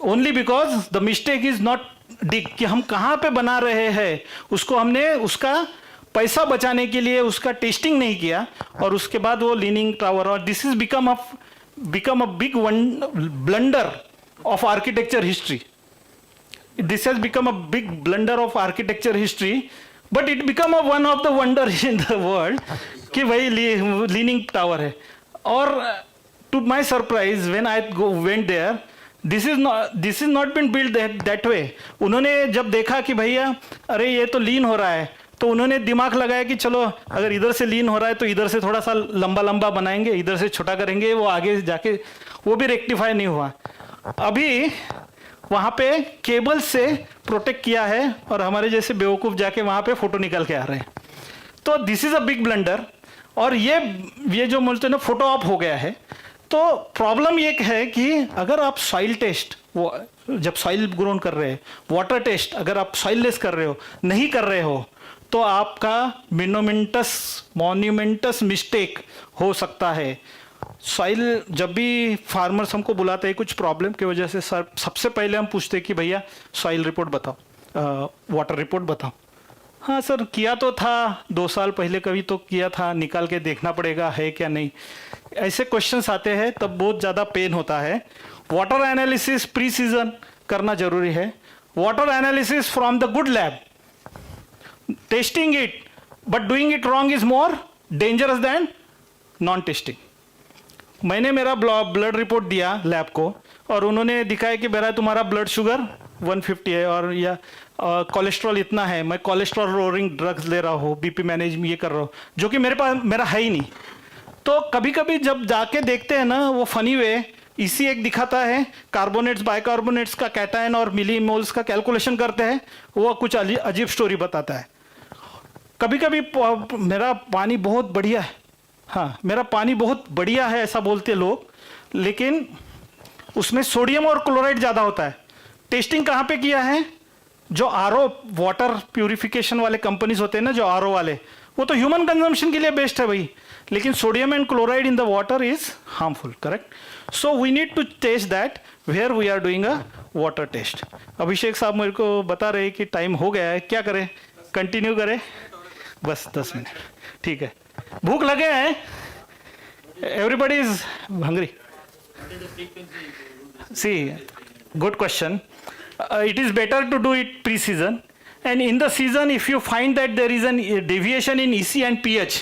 Only because the mistake is not dig, कि हम कहाँ पे बना रहे हैं उसको हमने उसका पैसा बचाने के लिए उसका टेस्टिंग नहीं किया, और उसके बाद वो लीनिंग टावर, और this is become a big blunder of architecture history. This has become a big blunder of architecture history, but it become a one of the wonder in the world कि वही leaning tower है. और to my surprise when I went there, this is not been built that way. उन्होंने जब देखा कि भैया अरे ये तो लीन हो रहा है, तो उन्होंने दिमाग लगाया कि चलो अगर इधर से लीन हो रहा है तो इधर से थोड़ा सा लंबा लंबा बनाएंगे, इधर से छोटा करेंगे, वो आगे जाके वो भी रेक्टिफाई नहीं हुआ. अभी वहाँ पे केबल से प्रोटेक्ट किया है और हमारे जैसे बेवकूफ़ जाके वहाँ पे फोटो निकाल के आ रहे हैं. तो this is a big blunder. और ये जो बोलते हैं ना फोटो ऑप हो गया है. तो प्रॉब्लम ये है कि अगर आप सॉइल टेस्ट जब सॉइल ग्रोन कर रहे हैं, वाटर टेस्ट अगर आप सॉइल लेस कर रहे हो, नहीं कर रहे हो, तो आपका मोन्यूमेंटस मिस्टेक हो सकता है. सॉइल जब भी फार्मर्स हमको बुलाते हैं कुछ प्रॉब्लम की वजह से, सर सबसे पहले हम पूछते हैं कि भैया सॉइल रिपोर्ट बताओ, वाटर रिपोर्ट बताओ. हाँ सर किया तो था 2 साल पहले, कभी तो किया था, निकाल के देखना पड़ेगा है क्या नहीं. ऐसे क्वेश्चंस आते हैं तब बहुत ज़्यादा पेन होता है. वाटर एनालिसिस प्री सीजन करना जरूरी है. Water analysis from the good lab, testing it but doing it wrong is more dangerous than non testing. मैंने मेरा ब्लड रिपोर्ट दिया लैब को और उन्होंने दिखाया कि मेरा तुम्हारा ब्लड शुगर 150 है और या कोलेस्ट्रॉल इतना है, मैं कोलेस्ट्रॉल रोरिंग ड्रग्स ले रहा हूँ, बीपी मैनेज ये कर रहा हूँ, जो कि मेरा है ही नहीं. तो कभी कभी जब जाके देखते हैं ना वो फनी वे इसी एक दिखाता है, कार्बोनेट्स बाइकार्बोनेट्स का कैटायन और मिलीमोल्स का कैलकुलेशन करते हैं, वो कुछ अजीब स्टोरी बताता है. कभी कभी मेरा पानी बहुत बढ़िया है, हाँ मेरा पानी बहुत बढ़िया है ऐसा बोलते लोग, लेकिन उसमें सोडियम और क्लोराइड ज़्यादा होता है. टेस्टिंग कहाँ पे किया है? जो आरओ वाटर प्यूरिफिकेशन वाले कंपनीज होते हैं ना, जो आरओ वाले, वो तो ह्यूमन कंजम्पशन के लिए बेस्ट है भाई, लेकिन sodium and chloride in the water is harmful. Correct. So we need to test that where we are doing a water test. Abhishek साहब मेरे को बता रहे कि टाइम हो गया है, क्या करें, कंटिन्यू करें? बस 10 मिनट, ठीक है. भूख लगे हैं? Everybody is hungry. What is the frequency you do this? See, good question. It is better to do it pre-season, and in the season if you find that there is a deviation in EC and pH,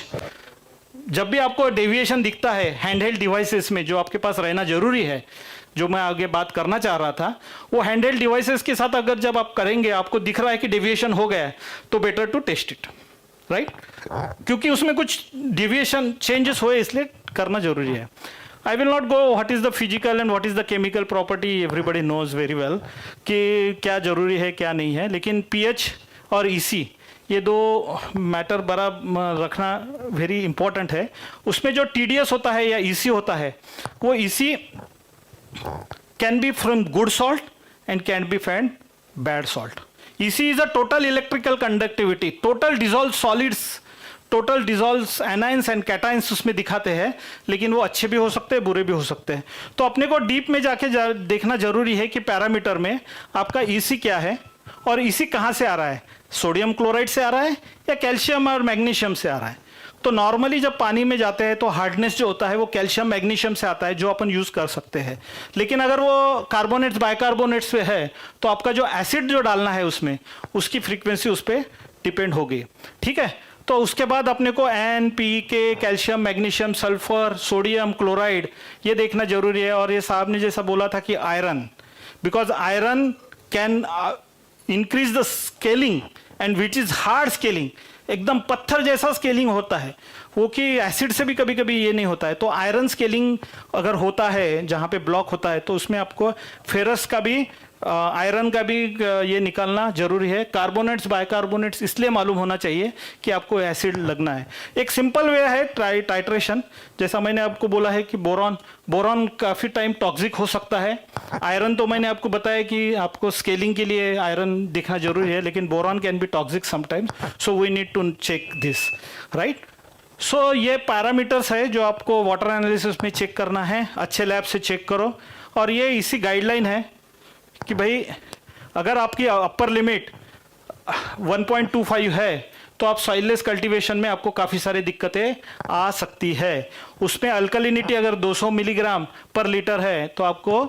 जब भी आपको deviation दिखता है handheld devices में, जो आपके पास रहना जरूरी है, जो मैं आगे बात करना चाह रहा था, वो हैंडहेल्ड डिवाइसेस के साथ अगर जब आप करेंगे आपको दिख रहा है कि डेविएशन हो गया है, तो better to test it, right. क्योंकि उसमें कुछ डिविएशन चेंजेस हुए इसलिए करना जरूरी है. I will not go what is the physical and what is the chemical property, everybody knows very well कि क्या जरूरी है क्या नहीं है, लेकिन पीएच और ईसी ये दो मैटर बड़ा रखना वेरी इंपॉर्टेंट है. उसमें जो टीडीएस होता है या ईसी होता है, वो EC can be from good salt and can be from bad salt. EC is a total electrical conductivity, total dissolved solids, total dissolved anions and cations उसमें दिखाते हैं, लेकिन वो अच्छे भी हो सकते हैं बुरे भी हो सकते हैं. तो अपने को डीप में जाके देखना जरूरी है कि पैरामीटर में आपका EC क्या है और EC कहाँ से आ रहा है, सोडियम क्लोराइड से आ रहा है या कैल्शियम और मैग्नीशियम से आ रहा है. तो नॉर्मली जब पानी में जाते हैं तो हार्डनेस जो होता है वो कैल्शियम मैग्नीशियम से आता है, जो अपन यूज़ कर सकते हैं. लेकिन अगर वो कार्बोनेट्स बाइकार्बोनेट्स पे है तो आपका जो एसिड जो डालना है उसमें, उसकी फ्रीक्वेंसी उस पर डिपेंड होगी. ठीक है. तो उसके बाद अपने को एन पी के calcium magnesium sulphur sodium chloride ये देखना जरूरी है. और ये साहब ने जैसा बोला था कि iron, because iron can increase the scaling and which is hard scaling, एकदम पत्थर जैसा स्केलिंग होता है वो, कि एसिड से भी कभी कभी ये नहीं होता है. तो आयरन स्केलिंग अगर होता है जहाँ पे ब्लॉक होता है तो उसमें आपको फेरस का भी आयरन का भी ये निकालना जरूरी है. कार्बोनेट्स बाइकार्बोनेट्स इसलिए मालूम होना चाहिए कि आपको एसिड लगना है. एक सिंपल वे है टाइट्रेशन, जैसा मैंने आपको बोला है कि बोरॉन काफ़ी टाइम टॉक्सिक हो सकता है. आयरन तो मैंने आपको बताया कि आपको स्केलिंग के लिए आयरन देखना जरूरी है, लेकिन boron can be toxic sometimes, so we need to check this, right. So ये पैरामीटर्स है जो आपको वाटर एनालिसिस में चेक करना है. अच्छे लैब से चेक करो. और ये इसी गाइडलाइन है कि भाई अगर आपकी अपर लिमिट 1.25 है तो आप सॉइललेस कल्टीवेशन में आपको काफ़ी सारी दिक्कतें आ सकती है। उसमें अल्कलिनिटी अगर 200 मिलीग्राम पर लीटर है तो आपको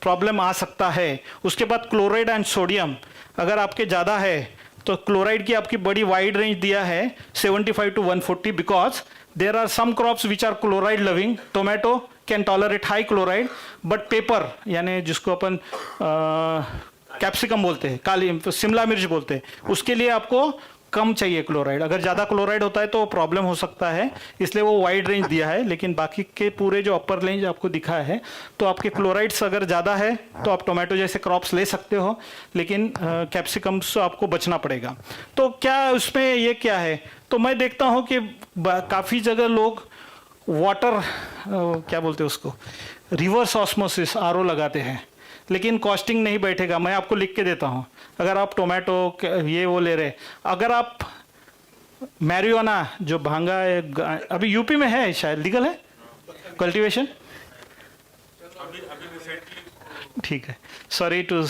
प्रॉब्लम आ सकता है। उसके बाद क्लोराइड एंड सोडियम अगर आपके ज़्यादा है तो क्लोराइड की आपकी बड़ी वाइड रेंज दिया है 75 to 140 because there are some crops which are chloride loving. Tomato can tolerate high chloride but pepper यानी जिसको अपन कैप्सिकम बोलते हैं, काली शिमला मिर्च बोलते हैं, उसके लिए आपको कम चाहिए क्लोराइड। अगर ज़्यादा क्लोराइड होता है तो प्रॉब्लम हो सकता है, इसलिए वो वाइड रेंज दिया है। लेकिन बाकी के पूरे जो अपर रेंज आपको दिखा है तो आपके क्लोराइड्स अगर ज़्यादा है तो आप टोमेटो जैसे क्रॉप्स ले सकते हो, लेकिन कैप्सिकम से आपको बचना पड़ेगा। तो क्या उसमें ये क्या है, तो मैं देखता हूँ कि काफ़ी जगह लोग वाटर क्या बोलते हैं उसको, रिवर्स ऑस्मोसिस RO लगाते हैं, लेकिन कॉस्टिंग नहीं बैठेगा। मैं आपको लिख के देता हूँ, अगर आप टोमेटो ये वो ले रहे, अगर आप मैरिजुआना जो भांगा है, अभी यूपी में है शायद लीगल है कल्टीवेशन, ठीक है, sorry to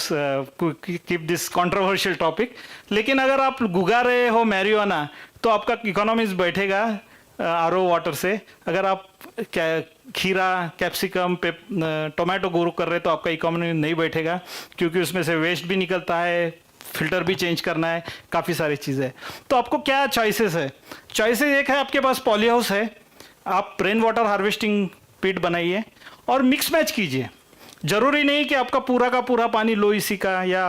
keep this controversial topic, लेकिन अगर आप गुगा रहे हो मैरिजुआना तो आपका इकोनॉमिक्स बैठेगा RO वाटर से। अगर आप खीरा कैप्सिकम पे टोमेटो ग्रो कर रहे तो आपका इकोनॉमी नहीं बैठेगा, क्योंकि उसमें से वेस्ट भी निकलता है, फिल्टर भी चेंज करना है, काफ़ी सारी चीज़ें। तो आपको क्या चॉइसेस है? चॉइसेस एक है, आपके पास पॉली हाउस है, आप रेन वाटर हार्वेस्टिंग पिट बनाइए और मिक्स मैच कीजिए। ज़रूरी नहीं कि आपका पूरा का पूरा पानी लो इसी का या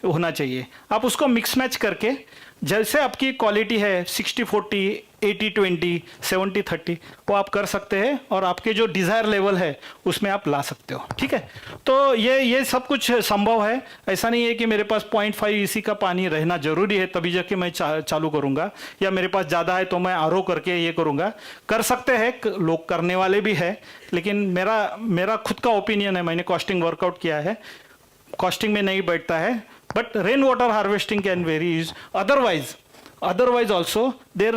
होना चाहिए, आप उसको मिक्स मैच करके जैसे आपकी क्वालिटी है 60-40, 80-20, 70-30 वो आप कर सकते हैं और आपके जो डिज़ायर लेवल है उसमें आप ला सकते हो, ठीक है। तो ये सब कुछ संभव है। ऐसा नहीं है कि मेरे पास 0.5 EC का पानी रहना ज़रूरी है तभी जाके मैं चालू करूँगा, या मेरे पास ज़्यादा है तो मैं RO करके ये करूँगा। कर सकते हैं, लोग करने वाले भी है, लेकिन मेरा खुद का ओपिनियन है, मैंने कॉस्टिंग वर्कआउट किया है, कॉस्टिंग में नहीं बैठता है। But rain water harvesting can very use otherwise also there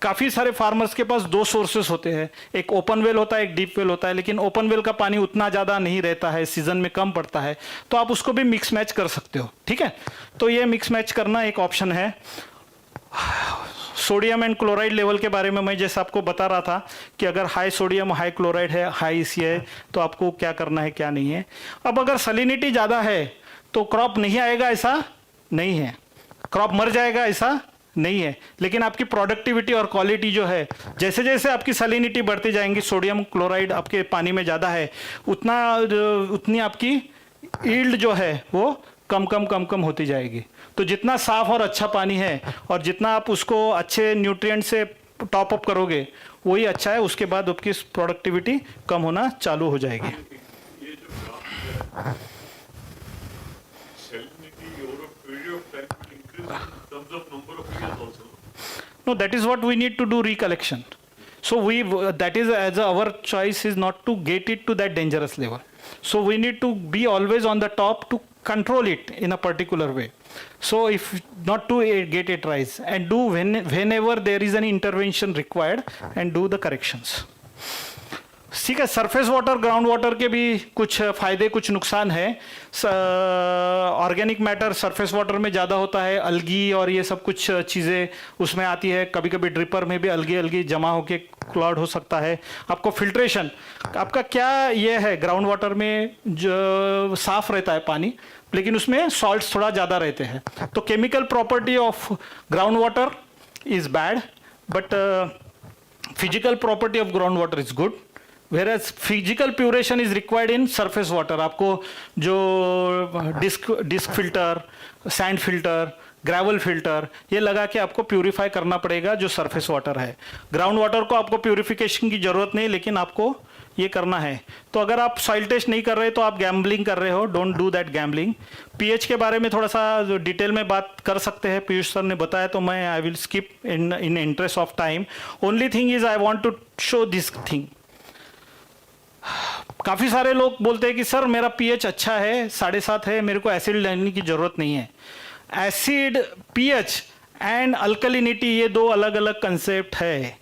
काफ़ी सारे फार्मर्स के पास 2 सोर्सेस होते हैं, एक ओपन वेल होता है, एक डीप वेल होता है, लेकिन ओपन वेल का पानी उतना ज़्यादा नहीं रहता है, सीजन में कम पड़ता है, तो आप उसको भी मिक्स मैच कर सकते हो, ठीक है। तो ये मिक्स मैच करना एक ऑप्शन है। सोडियम एंड क्लोराइड लेवल के बारे में मैं जैसे आपको बता रहा था कि अगर हाई सोडियम हाई क्लोराइड है, हाई EC है, तो आपको क्या करना है क्या नहीं है। अब अगर सलिनिटी ज़्यादा है तो क्रॉप नहीं आएगा ऐसा नहीं है, क्रॉप मर जाएगा ऐसा नहीं है, लेकिन आपकी प्रोडक्टिविटी और क्वालिटी जो है, जैसे जैसे आपकी सलिनिटी बढ़ती जाएंगी, सोडियम क्लोराइड आपके पानी में ज़्यादा है, उतनी आपकी यील्ड जो है वो कम होती जाएगी। तो जितना साफ और अच्छा पानी है और जितना आप उसको अच्छे न्यूट्रिएंट से टॉप अप करोगे वही अच्छा है, उसके बाद आपकी प्रोडक्टिविटी कम होना चालू हो जाएगी। ये जो salinity over a period of time will increase in terms of number of years also. No, that is what we need to do, recollection. So that is as our choice is not to get it to that dangerous level. So we need to be always on the top to control it in a particular way. So if not to get it rise, and do whenever there is an intervention required and do the corrections. ठीक है। Surface water ground water के भी कुछ फायदे कुछ नुकसान है। Organic matter surface water में ज़्यादा होता है, अलगी और ये सब कुछ चीज़ें उसमें आती है, कभी कभी ड्रिपर में भी अलगी जमा होके क्लॉड हो सकता है। आपको फिल्ट्रेशन आपका क्या ये है, ग्राउंड वाटर में जो साफ रहता है पानी, लेकिन उसमें सॉल्ट्स थोड़ा ज़्यादा रहते हैं। तो chemical property of ground water is bad but physical property of ground water is good, whereas physical purification is required in surface water. आपको जो disc filter, sand filter, gravel filter ये लगा के आपको प्यूरिफाई करना पड़ेगा जो सरफेस वाटर है। ग्राउंड वाटर को आपको प्यूरिफिकेशन की ज़रूरत नहीं, लेकिन आपको ये करना है। तो अगर आप सॉइल टेस्ट नहीं कर रहे तो आप गैम्बलिंग कर रहे हो, don't do that gambling. PH के बारे में थोड़ा सा डिटेल में बात कर सकते हैं, पीयूष सर ने बताया, तो मैं I will skip in interest of time. Only thing is I want to show this thing. काफ़ी सारे लोग बोलते हैं कि सर मेरा पीएच अच्छा है, 7.5 है, मेरे को एसिड लेने की ज़रूरत नहीं है। एसिड, पीएच एंड अल्कलिनिटी ये 2 अलग अलग कंसेप्ट है।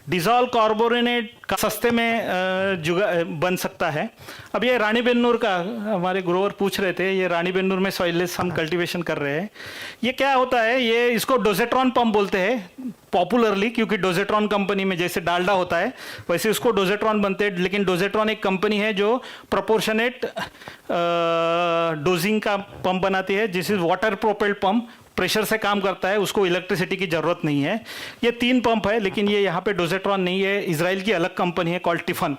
डिजॉल्व कार्बोनेट का सस्ते में बन सकता है। अब ये रानीबेन्नूर का हमारे ग्रोवर पूछ रहे थे, ये रानीबेन्नूर में सॉइललेस हम कल्टीवेशन कर रहे हैं। ये क्या होता है, ये इसको डोजेट्रॉन पंप बोलते हैं पॉपुलरली, क्योंकि डोजेट्रॉन कंपनी में जैसे डालडा होता है वैसे उसको डोजेट्रॉन बनते हैं, लेकिन डोजेट्रॉन एक कंपनी है जो प्रोपोर्शनेट डोजिंग का पंप बनाती है, जिस is water propelled pump, pressure से काम करता है, उसको इलेक्ट्रिसिटी की जरूरत नहीं है। ये 3 पंप है, लेकिन ये यहाँ पे डोजेट्रॉन नहीं है, इजराइल की अलग कंपनी है called Tiffin.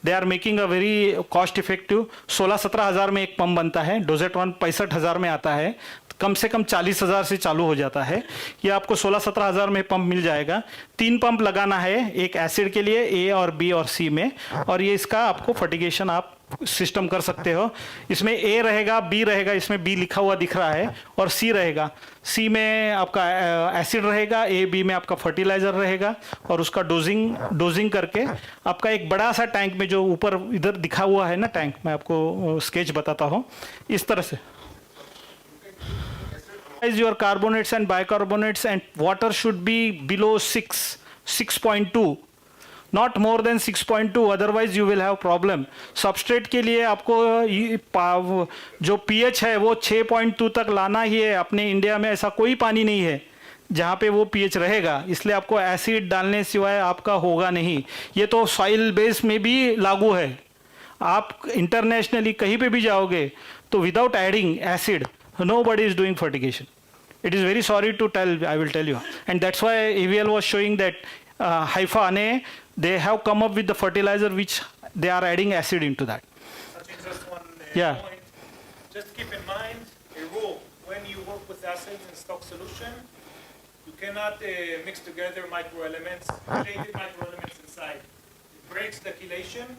They are making a very cost effective, 16-17 हज़ार में एक पंप बनता है, डोजेट्रॉन 65 हज़ार में आता है, कम से कम 40 हज़ार से चालू हो जाता है। ये आपको 16-17 हज़ार में पंप मिल जाएगा। 3 पंप लगाना है, एक एसिड के लिए ए और बी और सी में, और ये इसका आपको फर्टिगेशन आप सिस्टम कर सकते हो। इसमें ए रहेगा, बी रहेगा, इसमें बी लिखा हुआ दिख रहा है, और सी रहेगा। सी में आपका एसिड रहेगा, ए बी में आपका फर्टिलाइजर रहेगा, और उसका डोजिंग करके आपका एक बड़ा सा टैंक में, जो ऊपर इधर दिखा हुआ है ना टैंक, मैं आपको स्केच बताता हूँ इस तरह से। Your carbonates and bicarbonates and water should be below 6.2, not more than 6.2, otherwise you will have problem. Substrate के लिए आपको जो pH है वो 6.2 तक लाना ही है। अपने इंडिया में ऐसा कोई पानी नहीं है जहाँ पे वो pH रहेगा, इसलिए आपको एसिड डालने सिवाय आपका होगा नहीं। ये तो सॉइल बेस में भी लागू है। आप इंटरनेशनली कहीं पे भी जाओगे तो without adding acid nobody is doing fertigation. It is very sorry to tell, I will tell you, and that's why AVL was showing that Haifa Ane, they have come up with the fertilizer which they are adding acid into that. Just one Yeah. point. Just keep in mind a rule: when you work with acids in stock solution, you cannot mix together microelements, related microelements inside. It breaks the chelation.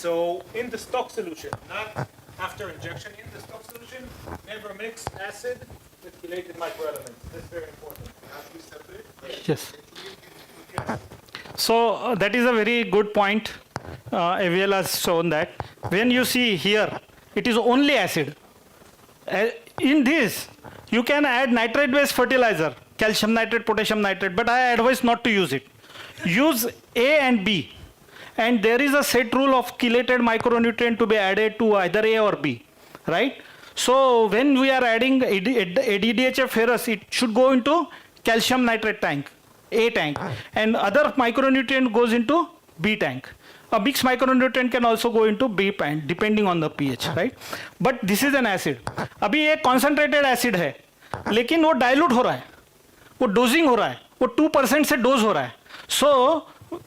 So in the stock solution, not after injection, in the stock solution, never mix acid with chelated microelements. That's very important. Yes. So that is a very good point. AVL has shown that. When you see here, it is only acid. In this, you can add nitrate-based fertilizer, calcium nitrate, potassium nitrate, but I advise not to use it. Use A and B. And there is a set rule of chelated micronutrient to be added to either A or B, right? So when we are adding ADDHF ferrous, it should go into calcium nitrate tank, A tank, and other micronutrient goes into B tank. A mixed micronutrient can also go into B tank depending on the pH, right? But this is an acid. अभी ये concentrated acid है, लेकिन वो dilute हो रहा है, वो dosing हो रहा है, वो 2% से dose हो रहा है. So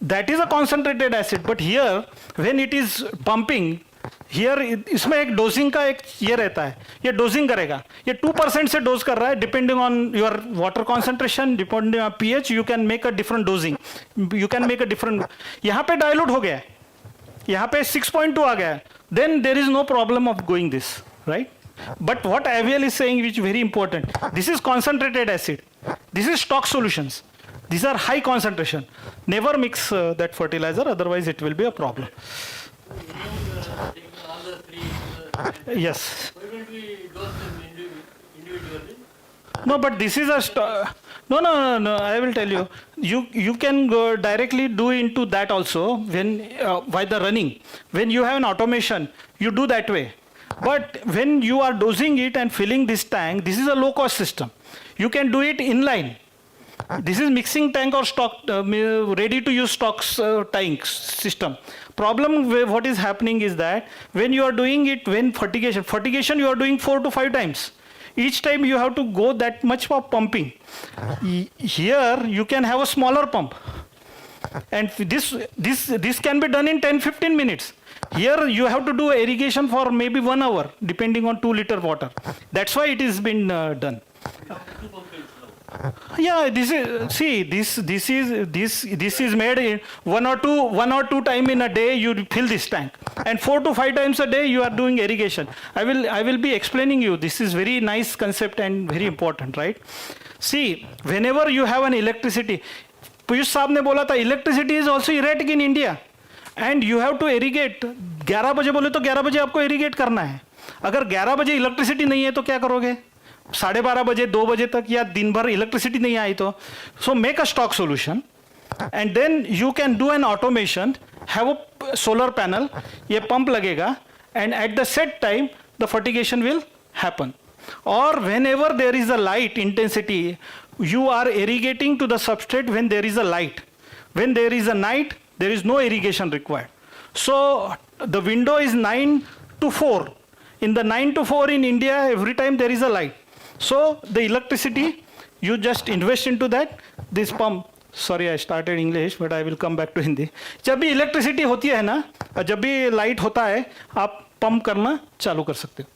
that is a concentrated acid, but here when it is pumping, here इसमें एक डोजिंग का एक ये रहता है, ये डोजिंग करेगा, ये 2% से डोज कर रहा है, depending on your water concentration, depending on pH, you can make a different dosing, you can make a different. यहाँ पे डाइल्यूट हो गया है, यहाँ पे 6.2 आ गया है, then there is no problem of going this, right? But what AVL is saying, which is very important, this is concentrated acid, this is stock solutions. These are high concentration. Never mix that fertilizer, otherwise it will be a problem. Taking all the 3, Yes. why don't we dose them individually? No, but this is a no. I will tell you. You can go directly do into that also when by the running. When you have an automation, you do that way. But when you are dosing it and filling this tank, this is a low cost system. You can do it inline. This is mixing tank or stock, ready to use stocks tank system. Problem what is happening is that when you are doing it, when fertigation you are doing 4 to 5 times. Each time you have to go that much for pumping. Here you can have a smaller pump. And this can be done in 10-15 minutes. Here you have to do irrigation for maybe 1 hour, depending on 2 liter water. That's why it has been done. Yeah, this is made in one or two time in a day. You fill this tank, and 4 to 5 times a day you are doing irrigation. I will be explaining you. This is very nice concept and very important, right? See, whenever you have an electricity, Piyush साहब ने बोला था electricity is also erratic in India, and you have to irrigate. 11 बजे बोले तो 11 बजे आपको irrigate करना है. अगर 11 बजे इलेक्ट्रिसिटी नहीं है तो क्या करोगे? 12:30 बजे 2 बजे तक या दिन भर इलेक्ट्रिसिटी नहीं आई तो so make a stock solution and then you can do an automation, have a solar panel, ये pump लगेगा, and at the set time the fertigation will happen. Or whenever there is a light intensity, you are irrigating to the substrate when there is a light. When there is a night, there is no irrigation required. So the window is 9 to 4. In the 9 to 4 in India, every time there is a light. So the electricity, you just invest into that. This pump, sorry I started English, but I will come back to Hindi. जब भी electricity होती है ना, जब भी light होता है, आप पंप करना चालू कर सकते हो.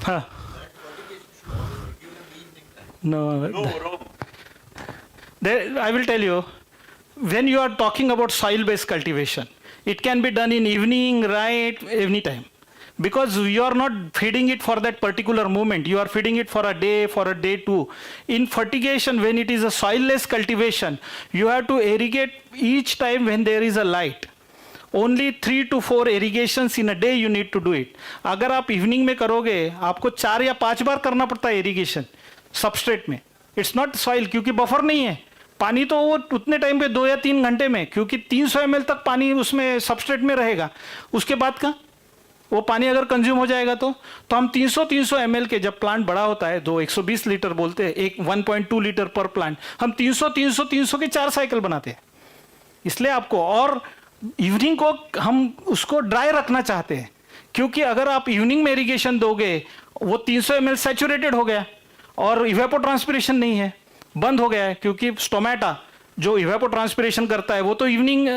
हाँ. No, No, wrong. there, I will tell you, when you are talking about soil-based cultivation, it can be done in evening, right, any time. Because you are not feeding it for that particular moment, you are feeding it for a day two. In fertigation, when it is a soil-less cultivation, you have to irrigate each time when there is a light. Only 3 to 4 irrigations in a day you need to do it. अगर आप evening में करोगे, आपको 4 या 5 बार करना पड़ता है irrigation substrate में. इट्स नॉट सॉइल, क्योंकि बफर नहीं है. पानी तो वो उतने टाइम पे 2 या 3 घंटे में, क्योंकि 300 ml तक पानी उसमें सबस्ट्रेट में रहेगा. उसके बाद का वो पानी अगर कंज्यूम हो जाएगा तो हम 300 ml के, जब प्लांट बड़ा होता है 120 लीटर बोलते हैं, एक 1.2 लीटर पर प्लांट, हम 300 के 4 साइकिल बनाते हैं. इसलिए आपको, और इवनिंग को हम उसको ड्राई रखना चाहते हैं, क्योंकि अगर आप इवनिंग में इरिगेशन दोगे, वो 300 ml सैचुरेटेड हो गया और इवेपोट्रांसपिरेशन नहीं है, बंद हो गया है. क्योंकि स्टोमेटा जो इवेपोट्रांसपिरेशन करता है वो तो इवनिंग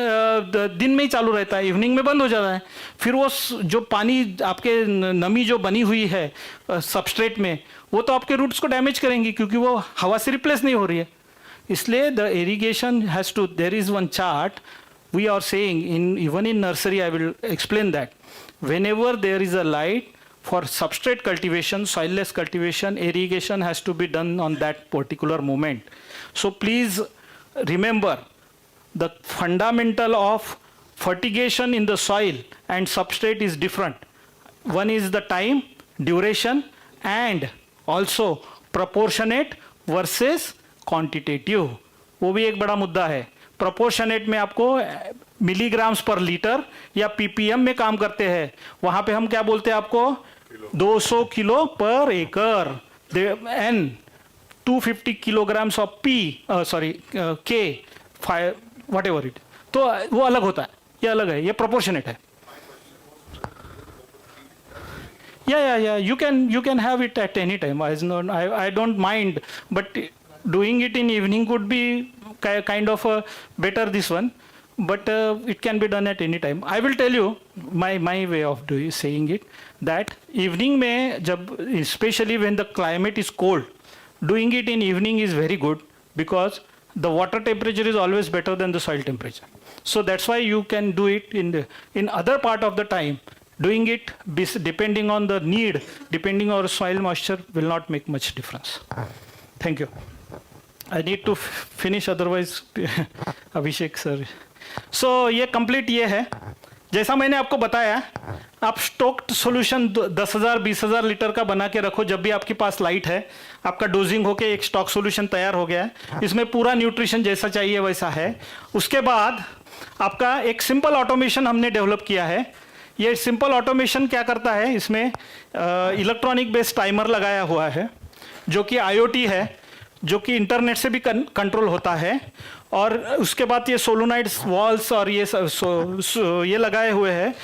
दिन में ही चालू रहता है, इवनिंग में बंद हो जाता है. फिर वो जो पानी आपके नमी जो बनी हुई है सबस्ट्रेट में, वो तो आपके रूट्स को डैमेज करेंगी, क्योंकि वो हवा से रिप्लेस नहीं हो रही है. इसलिए the irrigation has to, there is one chart we are saying, even in nursery I will explain that whenever there is a light for substrate cultivation, soilless cultivation, irrigation has to be done on that particular moment. So please remember, the fundamental of fertigation in the soil and substrate is different. One is the time, duration, and also proportionate versus quantitative. वो भी एक बड़ा मुद्दा है. Proportionate में आपको milligrams पर litre या पीपीएम में काम करते हैं. वहां पे हम क्या बोलते हैं आपको, 200 किलो पर एकड़, N 250 kilograms of P, sorry K, whatever it. तो वो अलग होता है, ये अलग है, ये प्रोपोर्शनेट है. या you can have it at any time. I don't mind, but doing it in evening could be kind of better, this one, but it can be done at any time. I will tell you my way of saying it, that evening में जब, especially when the climate is cold, doing it in evening is very good, because the water temperature is always better than the soil temperature. So that's why you can do it in other part of the time. Doing it depending on the need, depending on soil moisture, will not make much difference. Thank you. I need to finish, otherwise Abhishek sir. So ये complete ये है. जैसा मैंने आपको बताया, आप stocked solution 10,000 20,000 litre का बना के रखो. जब भी आपके पास लाइट है, आपका डोजिंग होके एक स्टॉक सॉल्यूशन तैयार हो गया है. इसमें पूरा न्यूट्रिशन जैसा चाहिए वैसा है. उसके बाद आपका एक सिंपल ऑटोमेशन हमने डेवलप किया है. ये सिंपल ऑटोमेशन क्या करता है, इसमें इलेक्ट्रॉनिक बेस्ड टाइमर लगाया हुआ है, जो कि IoT है, जो कि इंटरनेट से भी कंट्रोल होता है. और उसके बाद ये सोलोनाइड्स वॉल्स और ये लगाए हुए हैं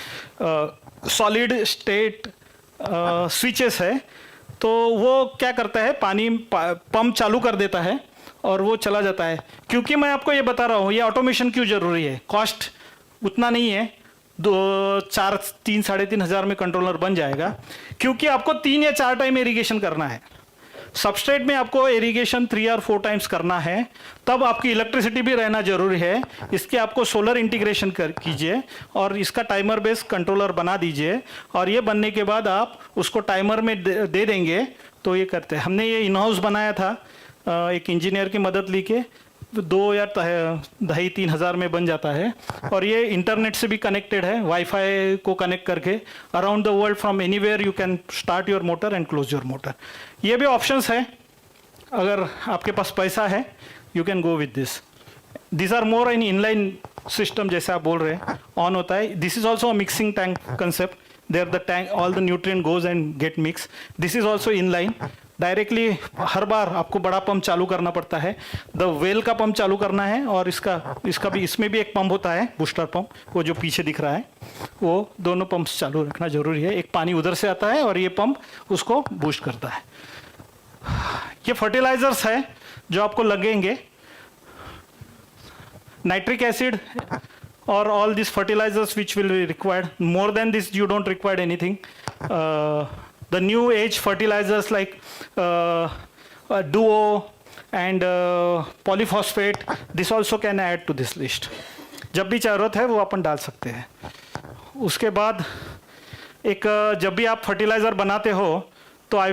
सॉलिड स्टेट स्विचेस है. तो वो क्या करता है, पानी पंप चालू कर देता है और वो चला जाता है. क्योंकि मैं आपको ये बता रहा हूँ, ये ऑटोमेशन क्यों ज़रूरी है. कॉस्ट उतना नहीं है, 3,500 हज़ार में कंट्रोलर बन जाएगा. क्योंकि आपको 3 या 4 टाइम इरिगेशन करना है. सबस्ट्रेट में आपको इरिगेशन 3 और 4 टाइम्स करना है, तब आपकी इलेक्ट्रिसिटी भी रहना जरूरी है. इसके आपको सोलर इंटीग्रेशन कीजिए और इसका टाइमर बेस्ड कंट्रोलर बना दीजिए. और ये बनने के बाद आप उसको टाइमर में दे देंगे. तो ये करते हैं. हमने ये इन हाउस बनाया था, एक इंजीनियर की मदद लेके. 2 या 2,500-3,000 में बन जाता है और ये इंटरनेट से भी कनेक्टेड है, वाईफाई को कनेक्ट करके around the world from anywhere you can start your motor and close your motor. ये भी ऑप्शंस है, अगर आपके पास पैसा है you can go with this. This are more in inline system, जैसे आप बोल रहे हैं ऑन होता है। This is also mixing tank concept, there the tank all the nutrient goes and get mix. This is also inline, directly हर बार आपको बड़ा पंप चालू करना पड़ता है, द वेल का पंप चालू करना है और इसका भी, इसमें भी एक पंप होता है बूस्टर पंप, वो जो पीछे दिख रहा है, वो दोनों पंप्स चालू रखना जरूरी है। एक पानी उधर से आता है और ये पंप उसको बूस्ट करता है। ये फर्टिलाइजर्स है जो आपको लगेंगे, नाइट्रिक एसिड और all this fertilisers which will be required. More than this you don't require anything. The new age fertilizers like Duo and polyphosphate, this also can add to this list. जब भी जरूरत है वो अपन डाल सकते हैं। उसके बाद एक जब भी आप फर्टिलाइज़र बनाते हो तो I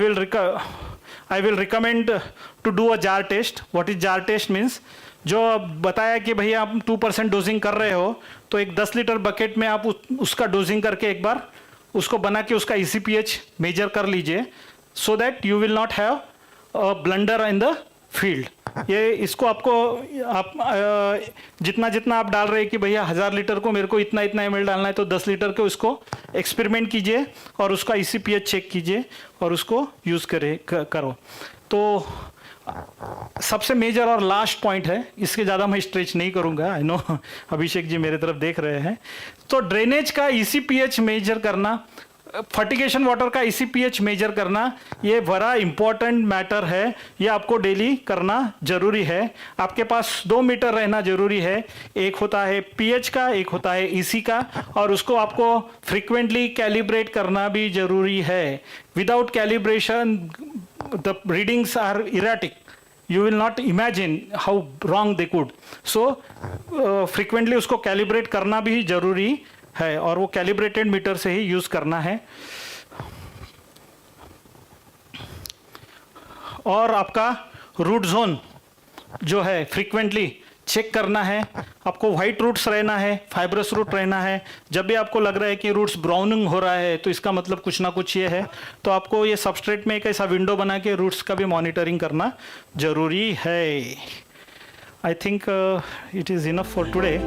will recommend to do a jar test. What is jar test means? जो बताया कि भैया आप 2% डोजिंग कर रहे हो तो एक 10 लीटर बकेट में आप उसका डोजिंग करके एक बार उसको बना के उसका ECPH मेजर कर लीजिए, so that you will not have a blunder in the field. ये इसको आपको आप जितना जितना आप डाल रहे हैं कि भैया 1000 लीटर को मेरे को इतना इतना ml डालना है, तो 10 लीटर के उसको एक्सपेरिमेंट कीजिए और उसका ECPH चेक कीजिए और उसको यूज़ करो। तो सबसे मेजर और लास्ट पॉइंट है, इसके ज़्यादा मैं स्ट्रेच नहीं करूँगा, आई नो अभिषेक जी मेरे तरफ देख रहे हैं। तो ड्रेनेज का ECPH मेजर करना, फर्टिगेशन वाटर का ECPH मेजर करना, ये बड़ा इम्पॉर्टेंट मैटर है, ये आपको डेली करना जरूरी है। आपके पास 2 मीटर रहना जरूरी है, एक होता है pH का, एक होता है EC का, और उसको आपको फ्रिक्वेंटली कैलिब्रेट करना भी जरूरी है। Without calibration the readings are erratic. You will not imagine how wrong they could. So frequently उसको calibrate करना भी जरूरी है और वो calibrated मीटर से ही यूज करना है। और आपका रूट जोन जो है फ्रीक्वेंटली चेक करना है। आपको वाइट रूट्स रहना है, फाइब्रस रूट रहना है। जब भी आपको लग रहा है कि रूट्स ब्राउनिंग हो रहा है तो इसका मतलब कुछ ना कुछ ये है, तो आपको ये सबस्ट्रेट में एक ऐसा विंडो बना के रूट्स का भी मॉनिटरिंग करना जरूरी है। I think it is enough for today.